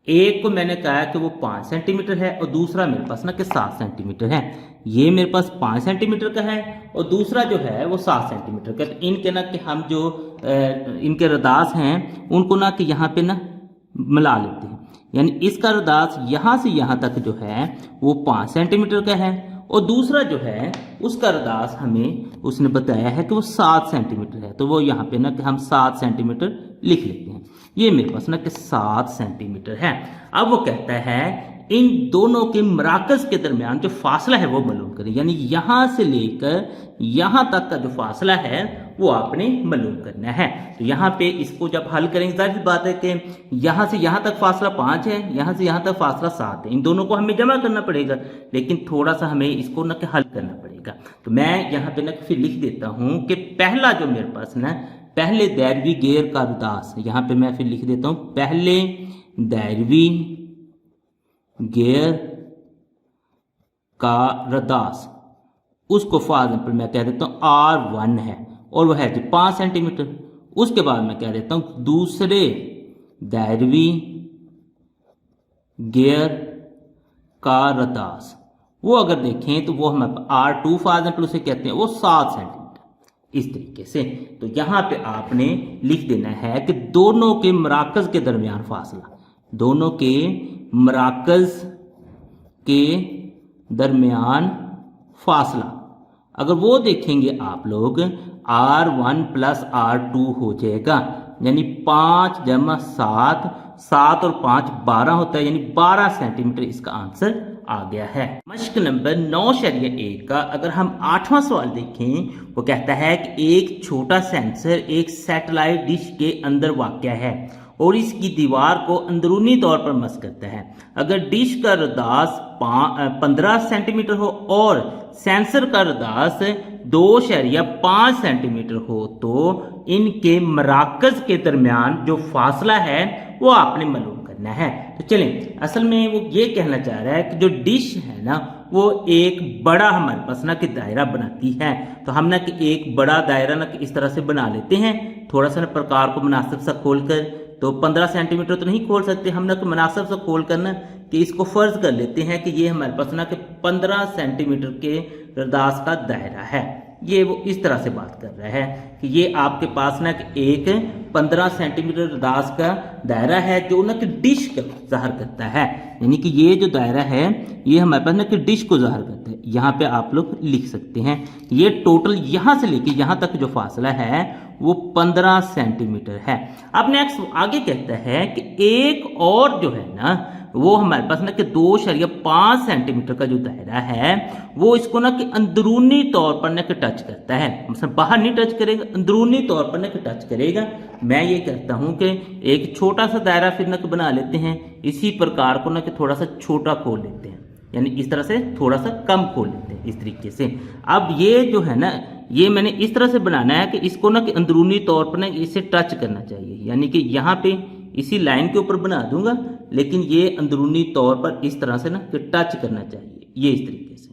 एक को मैंने कहा कि वो 5 सेंटीमीटर है और दूसरा मेरे पास ना कि 7 सेंटीमीटर है। ये मेरे पास 5 सेंटीमीटर का है और दूसरा जो है वो 7 सेंटीमीटर का। तो इनके ना कि हम जो इनके रदास हैं उनको ना कि यहाँ पे ना मिला लेते हैं, यानी इसका रदास यहाँ से यहाँ तक जो है वो 5 सेंटीमीटर का है और दूसरा जो है उसका रदास हमें उसने बताया है कि वो 7 सेंटीमीटर है। तो वो यहाँ पे ना कि हम 7 सेंटीमीटर लिख लेते हैं। ये मेरे पास ना कि 7 सेंटीमीटर है। अब वो कहता है इन दोनों के मराकज़ के दरमियान जो फासला है वो मालूम करें, यानी यहाँ से लेकर यहाँ तक का जो फासला है वो आपने मालूम करना है। तो यहाँ पे इसको जब हल करेंगे जाहिर बात है कि यहाँ से यहाँ तक फासला 5 है, यहाँ से यहाँ तक फासला 7 है। इन दोनों को हमें जमा करना पड़ेगा, लेकिन थोड़ा सा हमें इसको ना हल करना पड़ेगा। तो मैं यहाँ पे ना फिर लिख देता हूँ कि पहला जो मेरे पास ना पहले दायरवी गेयर का रदास, यहाँ पे मैं फिर लिख देता हूँ पहले दायरवी गेयर का रदास, उसको फॉर एग्जाम्पल मैं कह देता हूँ R1 है और वह है 5 सेंटीमीटर। उसके बाद मैं कह देता हूँ दूसरे दायरवी गेयर का रदास, वो अगर देखें तो वो हम R2 फॉर एग्जाम्पल उसे कहते हैं, वो 7 सेंटीमीटर इस तरीके से। तो यहाँ पे आपने लिख देना है कि दोनों के मराकज़ के दरमियान फासला, दोनों के मराकज़ के दरमियान फासला अगर वो देखेंगे आप लोग R1 प्लस R2 हो जाएगा, यानी 5 जमा 7, 7 और 5 12 होता है, यानी 12 सेंटीमीटर इसका आंसर आ गया है। मश्क नंबर 9.1 का अगर हम 8वां सवाल देखें, वो कहता है कि एक छोटा सेंसर एक सैटेलाइट डिश के अंदर वाक़या है और इसकी दीवार को अंदरूनी तौर पर मस करता है। अगर डिश का रदास 15 सेंटीमीटर हो और सेंसर का रदास 2.5 सेंटीमीटर हो तो इनके मराकज़ के दरमियान जो फासला है वो आपने मालूम करना है। तो चलें, असल में वो ये कहना चाह रहा है कि जो डिश है ना वो एक बड़ा हमारे पास ना कि दायरा बनाती है। तो हम ना कि एक बड़ा दायरा ना कि इस तरह से बना लेते हैं, थोड़ा सा ना प्रकार को मुनासिब सा खोल कर। तो 15 सेंटीमीटर तो नहीं खोल सकते हम ना कि मुनासिब सा खोल कर ना कि इसको फ़र्ज कर लेते हैं कि ये हमारे पास ना कि 15 सेंटीमीटर के रदास का दायरा है। ये वो इस तरह से बात कर रहा है कि ये आपके पास ना कि एक 15 सेंटीमीटर रदास का दायरा है जो ना कि डिश का ज़ाहिर करता है, यानी कि ये जो दायरा है ये हमारे पास ना कि डिश को ज़ाहिर करता है। यहाँ पे आप लोग लिख सकते हैं ये टोटल यहाँ से लेके यहाँ तक जो फासला है वो 15 सेंटीमीटर है। अब नेक्स्ट आगे कहता है कि एक और जो है ना वो हमारे पास ना कि 2.5 सेंटीमीटर का जो दायरा है वो इसको ना कि अंदरूनी तौर पर ना कि टच करता है, मतलब बाहर नहीं टच करेगा, अंदरूनी तौर पर ना कि टच करेगा। मैं ये कहता हूँ कि एक छोटा सा दायरा फिर ना कि बना लेते हैं, इसी प्रकार को ना कि थोड़ा सा छोटा खोल लेते हैं, यानी इस तरह से थोड़ा सा कम खोल लेते हैं इस तरीके से। अब ये जो है ना ये मैंने इस तरह से बनाना है कि इसको ना कि अंदरूनी तौर पर ना इसे टच करना चाहिए, यानी कि यहाँ पे इसी लाइन के ऊपर बना दूंगा लेकिन ये अंदरूनी तौर पर इस तरह से ना कि टच करना चाहिए, ये इस तरीके से,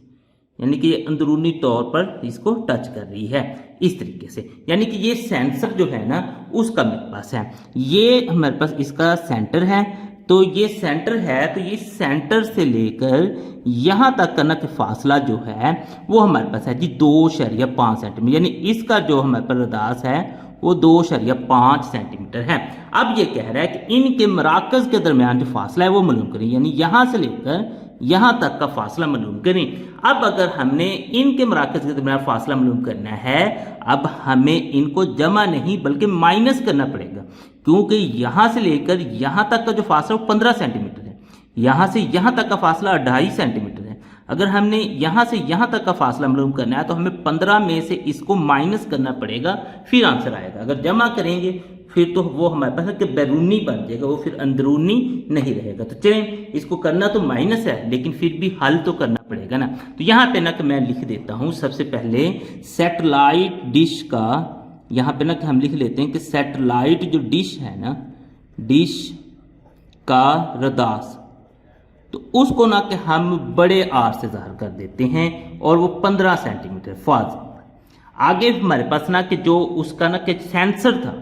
यानी कि ये अंदरूनी तौर पर इसको टच कर रही है इस तरीके से। यानी कि ये सेंसर जो है ना उसका मेरे पास है, ये हमारे पास इसका सेंटर है। तो ये सेंटर है तो ये सेंटर से लेकर यहाँ तक का ना कि फासला जो है वो हमारे पास है जी 2.5 सेंटीमीटर, यानी इसका जो हमारे पास रदास है वो 2.5 सेंटीमीटर है। अब ये कह रहा है कि इनके मराकज़ के दरमियान जो फासला है वो मालूम करें, यानी यहाँ से लेकर यहाँ तक का फासला मालूम करें। अब अगर हमने इनके मराकज़ के दरमियान फासला मालूम करना है, अब हमें इनको जमा नहीं बल्कि माइनस करना पड़ेगा, क्योंकि यहाँ से लेकर यहाँ तक का जो फासला वो 15 सेंटीमीटर है, यहाँ से यहाँ तक का फासला 2.5 सेंटीमीटर है। अगर हमने यहाँ से यहाँ तक का फासला मालूम करना है तो हमें 15 में से इसको माइनस करना पड़ेगा, फिर आंसर आएगा। अगर जमा करेंगे फिर तो वो हमारे पास कि बैरूनी बन जाएगा, वो फिर अंदरूनी नहीं रहेगा। तो चलें, इसको करना तो माइनस है लेकिन फिर भी हल तो करना पड़ेगा ना। तो यहाँ पे ना कि मैं लिख देता हूँ सबसे पहले सैटेलाइट डिश का, यहाँ पे ना कि हम लिख लेते हैं कि सैटेलाइट जो डिश है ना, डिश का रदास, तो उसको ना कि हम बड़े आर से ज़ाहिर कर देते हैं और वो 15 सेंटीमीटर फाज। आगे हमारे पास ना कि जो उसका ना कि सेंसर था,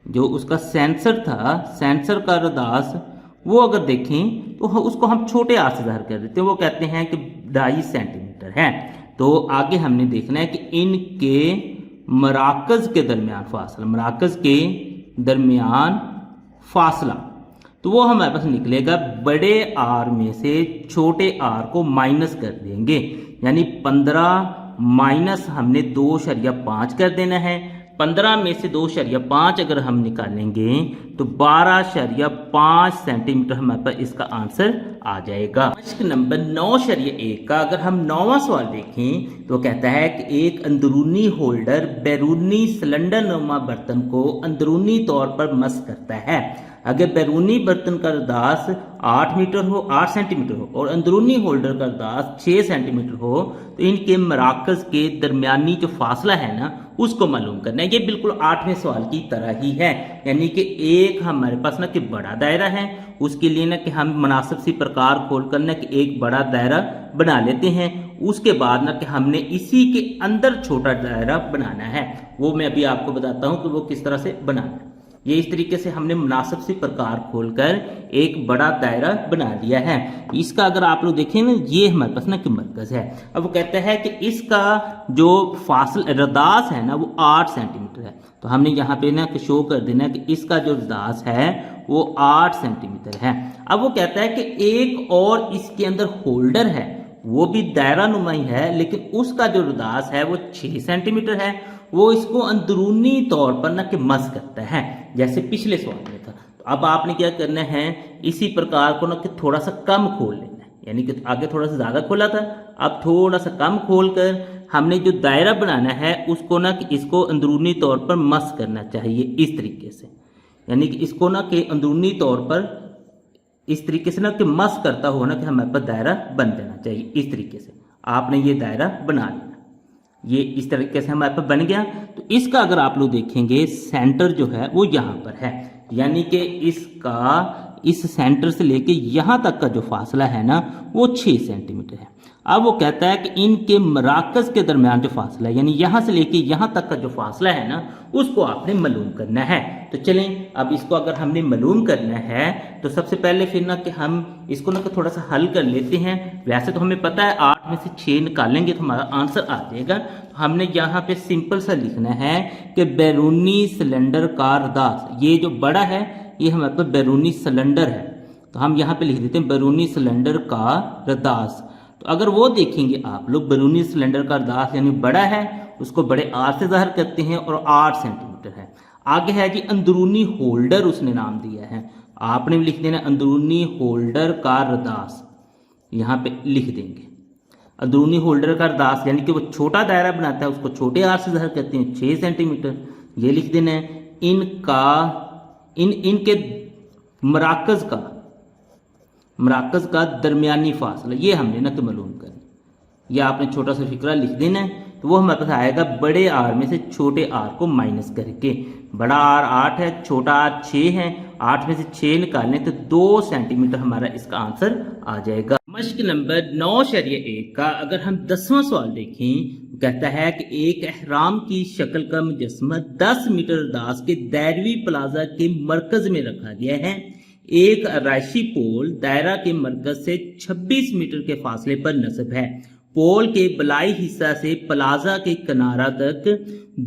जो उसका सेंसर था, सेंसर का रदास, वो अगर देखें तो उसको हम छोटे आर से ज़ाहिर कर देते हैं, वो कहते हैं कि 2.5 सेंटीमीटर है। तो आगे हमने देखना है कि इनके मराकज़ के दरमियान फासला, मराकज़ के दरमियान फासला, तो वो हमारे पास निकलेगा बड़े आर में से छोटे आर को माइनस कर देंगे, यानी 15 माइनस हमने 2.5 कर देना है। 15 में से 2.5 अगर हम निकालेंगे तो 12.5 सेंटीमीटर हमारे पास इसका आंसर आ जाएगा। प्रश्न नंबर 9.1 का अगर हम 9वां सवाल देखें तो कहता है कि एक अंदरूनी होल्डर बैरूनी सिलेंडर नुमा बर्तन को अंदरूनी तौर पर मस करता है। अगर बैरूनी बर्तन का रदास 8 मीटर हो, 8 सेंटीमीटर हो और अंदरूनी होल्डर का रदास 6 सेंटीमीटर हो तो इनके मराकज़ के दरमियानी जो फासला है ना उसको मालूम करना है। ये बिल्कुल 8वें सवाल की तरह ही है, यानी कि एक हमारे पास ना कि बड़ा दायरा है, उसके लिए ना कि हम मुनासिब सी प्रकार खोल कर ना कि एक बड़ा दायरा बना लेते हैं। उसके बाद ना कि हमने इसी के अंदर छोटा दायरा बनाना है, वो मैं अभी आपको बताता हूँ कि वो किस तरह से बनाना है। ये इस तरीके से हमने मुनासिब सी प्रकार खोलकर एक बड़ा दायरा बना लिया है। इसका अगर आप लोग देखें ना, ये हमारे पास ना कि मरकज़ है। अब वो कहता है कि इसका जो फासला रदास है ना वो 8 सेंटीमीटर है, तो हमने यहाँ पे ना कि शो कर देना है कि इसका जो रदास है वो 8 सेंटीमीटर है। अब वो कहता है कि एक और इसके अंदर होल्डर है, वो भी दायरा नुमाई है, लेकिन उसका जो रदास है वो 6 सेंटीमीटर है। वो इसको अंदरूनी तौर पर ना कि मस करता है, जैसे पिछले सवाल में था। तो अब आपने क्या करना है, इसी प्रकार को ना कि थोड़ा सा कम खोल लेना है, यानी कि आगे थोड़ा सा ज़्यादा खोला था, अब थोड़ा सा कम खोल कर हमने जो दायरा बनाना है उसको ना कि इसको अंदरूनी तौर पर मस करना चाहिए इस तरीके से, यानी कि इसको ना कि अंदरूनी तौर पर इस तरीके से ना कि मस करता हुआ ना कि हमारे पास दायरा बन जाना चाहिए। इस तरीके से आपने ये दायरा बना लिया, ये इस तरीके से हमारे पास बन गया। तो इसका अगर आप लोग देखेंगे सेंटर जो है वो यहाँ पर है, यानी कि इसका इस सेंटर से लेके यहाँ तक का जो फासला है ना वो 6 सेंटीमीटर है। अब वो कहता है कि इनके मराकज़ के दरमियान जो फासला है, यानी यहाँ से लेके यहाँ तक का जो फासला है ना उसको आपने मालूम करना है। तो चलें, अब इसको अगर हमने मालूम करना है तो सबसे पहले फिर ना कि हम इसको ना कि थोड़ा सा हल कर लेते हैं। वैसे तो हमें पता है 8 में से 6 निकालेंगे तो हमारा आंसर आ जाएगा। तो हमने यहाँ पे सिंपल सा लिखना है कि बैरूनी सिलेंडर का रदास, ये जो बड़ा है ये हमारे पास बैरूनी सिलेंडर है, तो हम यहाँ पे लिख देते हैं बैरूनी सिलेंडर का रदास। तो अगर वो देखेंगे आप लोग, बैरूनी सिलेंडर का रदास यानी बड़ा है, उसको बड़े आर से ज़ाहिर करते हैं और 8 सेंटीमीटर है। आगे है जी अंदरूनी होल्डर, उसने नाम दिया है, आपने भी लिख देना अंदरूनी होल्डर का रदास, यहाँ पे लिख देंगे अंदरूनी होल्डर का रदास, यानी कि वो छोटा दायरा बनाता है, उसको छोटे आर से ज़ाहिर करते हैं 6 सेंटीमीटर, ये लिख देना है। इनके मराकज़ का दरमियानी फासला, ये हमने ना तो मालूम करना, यह आपने छोटा सा फिक्रा लिख देना है। तो वो हमारे पास आएगा बड़े आर में से छोटे आर को माइनस करके। बड़ा आर 8 है, छोटा आर 6 है, 8 में से 6 निकालने तो 2 सेंटीमीटर हमारा इसका आंसर आ जाएगा। मश्क नंबर 9.1 का अगर हम 10वां सवाल देखें, कहता है कि एक एहराम की शक्ल का मुजस्समा 10 मीटर रदास के दायरवी प्लाजा के मरकज में रखा गया है। एक आराइशी पोल दायरा के मरकज से 26 मीटर के फासले पर नस्ब है। पोल के बलाई हिस्सा से प्लाजा के किनारा तक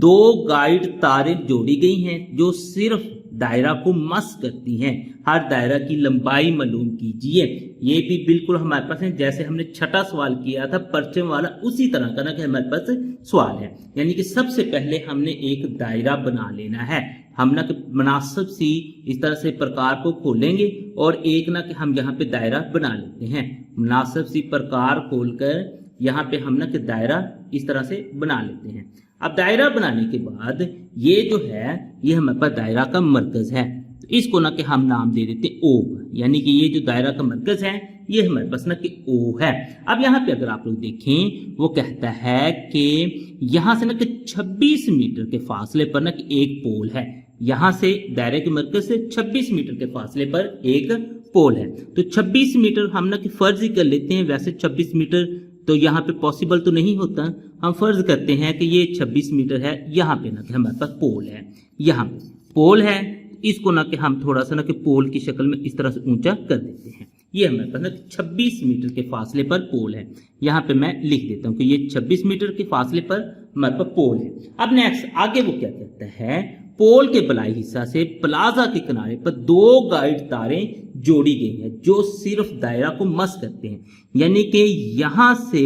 2 गाइड तारें जोड़ी गई हैं जो सिर्फ दायरा को मस करती हैं। हर दायरा की लंबाई मालूम कीजिए। ये भी बिल्कुल हमारे पास है जैसे हमने छठा सवाल किया था परचम वाला, उसी तरह का ना कि हमारे पास सवाल है। यानी कि सबसे पहले हमने एक दायरा बना लेना है। हम ना कि मुनासिब सी इस तरह से प्रकार को खोलेंगे और एक ना कि हम यहाँ पे दायरा बना लेते हैं। मुनासिब सी प्रकार खोलकर यहाँ पे हम ना कि दायरा इस तरह से बना लेते हैं। अब दायरा बनाने के बाद ये जो है ये हमारे पास दायरा का मरकज है, तो इसको ना कि हम नाम दे देते हैं ओ। यानी कि ये जो दायरा का मरकज है ये हमारे पास ना कि ओ है। अब यहाँ पे अगर आप लोग देखें वो कहता है कि यहाँ से ना कि 26 मीटर के फासले पर ना कि एक पोल है। यहाँ से दायरे के मरकज से 26 मीटर के फासले पर एक पोल है। तो 26 मीटर हम ना कि फर्ज ही कर लेते हैं। वैसे 26 मीटर तो यहाँ पे पॉसिबल तो नहीं होता, हम फर्ज करते हैं कि ये 26 मीटर है। यहाँ पे ना कि हमारे पास पोल है, यहाँ पे पोल है, इसको ना कि हम थोड़ा सा ना कि पोल की शक्ल में इस तरह से ऊंचा कर देते हैं। ये हमारे पास ना 26 मीटर के फासले पर पोल है। यहाँ पे मैं लिख देता हूँ कि ये 26 मीटर के फासले पर हमारे पास पोल है। अब नेक्स्ट आगे वो क्या कहता है, पोल के बलाई हिस्सा से प्लाजा के किनारे पर 2 गाइड तारें जोड़ी गई हैं जो सिर्फ दायरा को मस करते हैं। यानी कि यहाँ से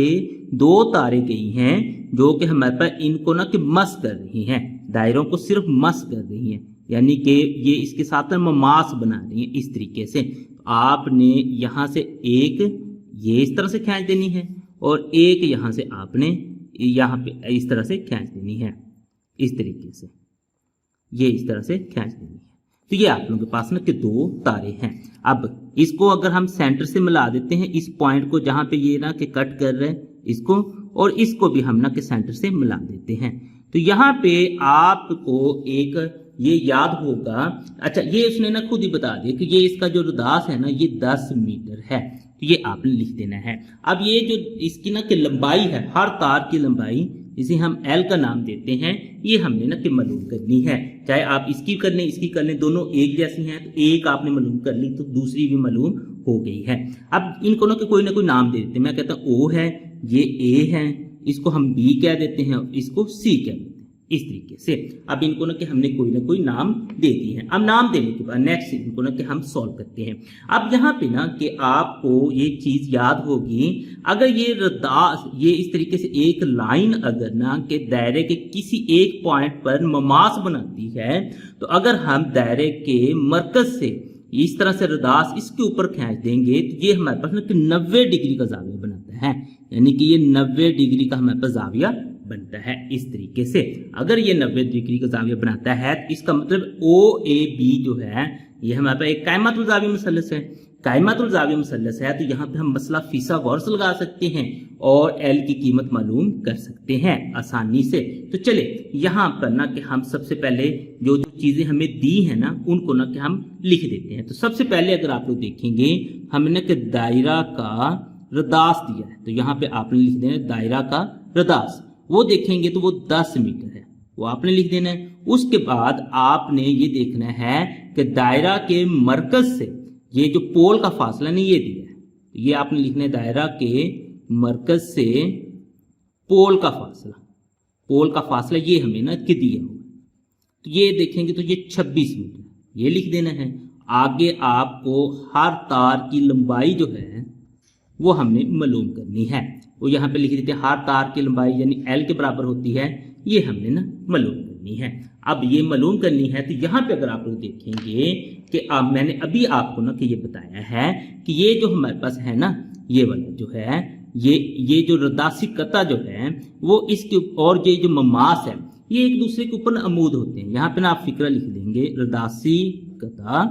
2 तारें गई हैं जो कि हमारे पास इनको ना कि मस कर रही हैं, दायरों को सिर्फ मस कर रही हैं। यानी कि ये इसके साथ ममास बना रही हैं इस तरीके से। आपने यहाँ से एक ये इस तरह से खींच देनी है और एक यहाँ से आपने यहाँ पे इस तरह से खींच देनी है, इस तरीके से ये इस तरह से खींच देनी है। तो ये आप लोगों के पास ना कि 2 तारे हैं। अब इसको अगर हम सेंटर से मिला देते हैं, इस पॉइंट को जहां पे ये ना कि कट कर रहे हैं इसको, और इसको भी हम ना कि सेंटर से मिला देते हैं। तो यहाँ पे आपको एक ये याद होगा, अच्छा ये उसने ना खुद ही बता दिया कि ये इसका जो रुदास है ना ये 10 मीटर है, तो ये आपने लिख देना है। अब ये जो इसकी ना कि लंबाई है, हर तार की लंबाई इसे हम एल का नाम देते हैं, ये हमने ना कि मालूम करनी है। चाहे आप इसकी कर लें इसकी कर लें, दोनों एक जैसी हैं, तो एक आपने मालूम कर ली तो दूसरी भी मालूम हो गई है। अब इनको ना कि कोई ना कोई नाम दे देते हैं। मैं कहता हूँ ओ है, ये ए है, इसको हम बी कह देते हैं, इसको सी कह देते हैं, इस तरीके से। अब इनको ना कि हमने कोई ना कोई नाम दे दी है। अब नाम देने के बाद नेक्स्ट इनको ना कि हम सॉल्व करते हैं। अब यहाँ पे ना कि आपको ये चीज याद होगी, अगर ये रदास ये इस तरीके से एक लाइन अगर ना कि दायरे के किसी एक पॉइंट पर ममास बनाती है, तो अगर हम दायरे के मरकज से इस तरह से रदास इसके ऊपर खींच देंगे तो ये हमारे पास ना कि 90 डिग्री का जाविया बनाता है। यानी कि ये 90 डिग्री का हमारे पास जाविया बनता है इस तरीके से। अगर ये 90 डिग्री का जाविया बनाता है तो इसका मतलब ओ ए बी जो है ये हमारे पास एक कायमतुल जाविया मुसल्लस है। कायमतुल जाविया मुसल्लस है तो यहाँ पे हम मसला फिसागोरस लगा सकते हैं और एल की कीमत मालूम कर सकते हैं आसानी से। तो चले यहाँ पर ना कि हम सबसे पहले जो जो चीजें हमें दी है ना उनको ना कि हम लिख देते हैं। तो सबसे पहले अगर आप लोग देखेंगे हमने कि दायरा का रदास दिया है, तो यहाँ पे आपने लिख देना दायरा का रदास। वो देखेंगे तो वो 10 मीटर है, वो आपने लिख देना है। उसके बाद आपने ये देखना है कि दायरा के मरकज से ये जो पोल का फासला नहीं ये दिया है, तो ये आपने लिखना है दायरा के मरकज से पोल का फासला। पोल का फासला ये हमें ना कि दिया हुआ, तो ये देखेंगे तो ये 26 मीटर ये लिख देना है। आगे आपको हर तार की लंबाई जो है वो हमने मालूम करनी है। वो यहाँ पे लिख देते हैं हर तार की लंबाई यानी एल के बराबर होती है, ये हमने ना मालूम करनी है। अब ये मालूम करनी है तो यहाँ पे अगर आप लोग देखेंगे कि अब मैंने अभी आपको ना कि ये बताया है कि ये जो हमारे पास है ना ये वाला जो है ये जो रदासी कता जो है वो इसके और ये जो ममास है ये एक दूसरे के ऊपर अमूद होते हैं। यहाँ पे ना आप फिक्रा लिख देंगे रदासी कता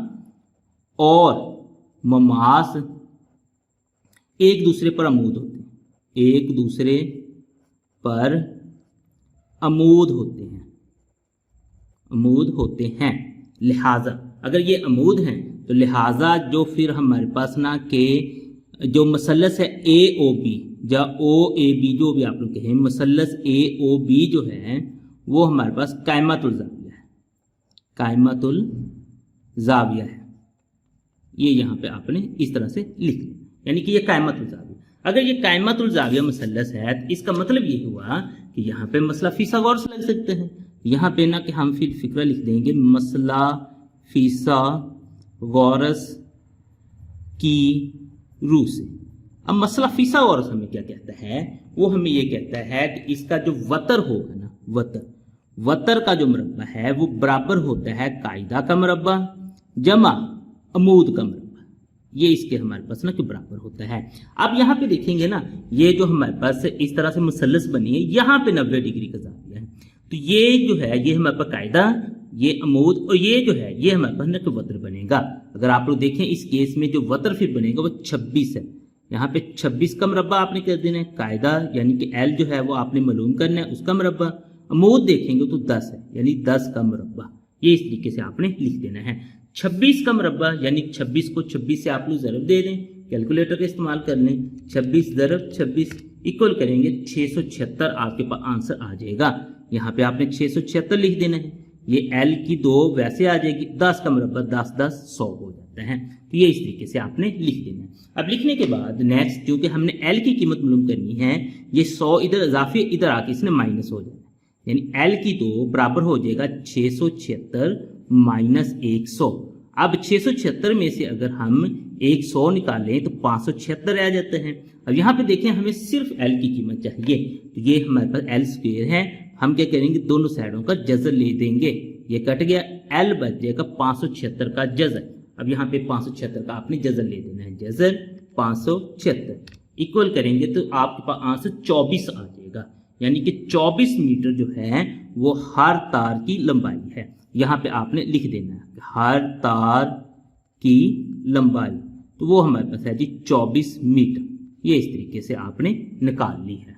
और ममास एक दूसरे पर अमूद होते हैं, एक दूसरे पर अमूद होते हैं, अमूद होते हैं। लिहाजा अगर ये अमूद हैं तो लिहाजा जो फिर हमारे पास ना के जो मसलस है ए ओ बी या ओ ए बी जो भी आप लोग कहें मसलस ए ओ बी जो है वो हमारे पास कायमतुल जाविया है, कायमतुल जाविया है। ये यहाँ पे आपने इस तरह से लिख लिया, यानी कि ये कायमतुल जाविया। अगर ये कायमतुल जाविया मसलस है तो इसका मतलब ये हुआ कि यहाँ पे मसला फिसागोरस लग सकते हैं। यहाँ पे ना कि हम फिर फिक्रा लिख देंगे मसला फिसागोरस की रूह से। अब मसला फिसागोरस हमें क्या कहता है, वो हमें ये कहता है कि इसका जो वतर होगा ना, वतर का जो मरबा है वो बराबर होता है कायदा का मरबा जमा अमूद का मरबा। ये इसके हमारे पास ना कि बराबर होता है। अब यहाँ पे देखेंगे ना, ये जो हमारे पास इस तरह से मुसल्लस बनी है, यहाँ पे 90 डिग्री का ज़ाविया है, तो ये जो है ये हमारे पास कायदा, ये अमूद, और ये जो है ये हमारे पास ना कि वतर बनेगा। अगर आप लोग देखें इस केस में जो वतर फिर बनेगा वो 26 है। यहाँ पे 26 का मरबा आपने कर देना है, कायदा यानी कि एल जो है वो आपने मालूम करना है, उसका मरबा। अमूद देखेंगे तो 10 है, यानी 10 का मरबा। ये इस तरीके से आपने लिख देना है। 26 का मरबा यानी 26 को 26 से आप लोग ज़रब दे दें, कैलकुलेटर का इस्तेमाल कर लें। 26 ज़रब 26 इक्वल करेंगे 676, आपके पास आंसर आ जाएगा। यहाँ पे आपने 676 लिख देना है। ये एल की 2 वैसे आ जाएगी, 10 का मरबा 10 10 100 हो जाता है। तो ये इस तरीके से आपने लिख देना है। अब लिखने के बाद नेक्स्ट, क्योंकि हमने एल की कीमत मालूम करनी है, ये 100 इधर इजाफी इधर आके इसने माइनस हो जाना है, यानी एल की 2 बराबर हो जाएगा 676 माइनस 100। अब 676 में से अगर हम 100 निकालें तो 576 रह जाते हैं। अब यहाँ पे देखें हमें सिर्फ एल की कीमत चाहिए, तो ये हमारे पास एल स्क्वायर है। हम क्या करेंगे, दोनों साइडों का जज़र ले देंगे, ये कट गया, एल बच जाएगा 576 का जज़र। अब यहाँ पे 576 का आपने जज़र ले देना है, जज़र 576 इक्वल करेंगे तो आपके पास आंसर 24 आ जाएगा, यानी कि 24 मीटर जो है वो हर तार की लंबाई है। यहाँ पे आपने लिख देना है हर तार की लंबाई, तो वो हमारे पास है जी 24 मीटर। ये इस तरीके से आपने निकाल ली है।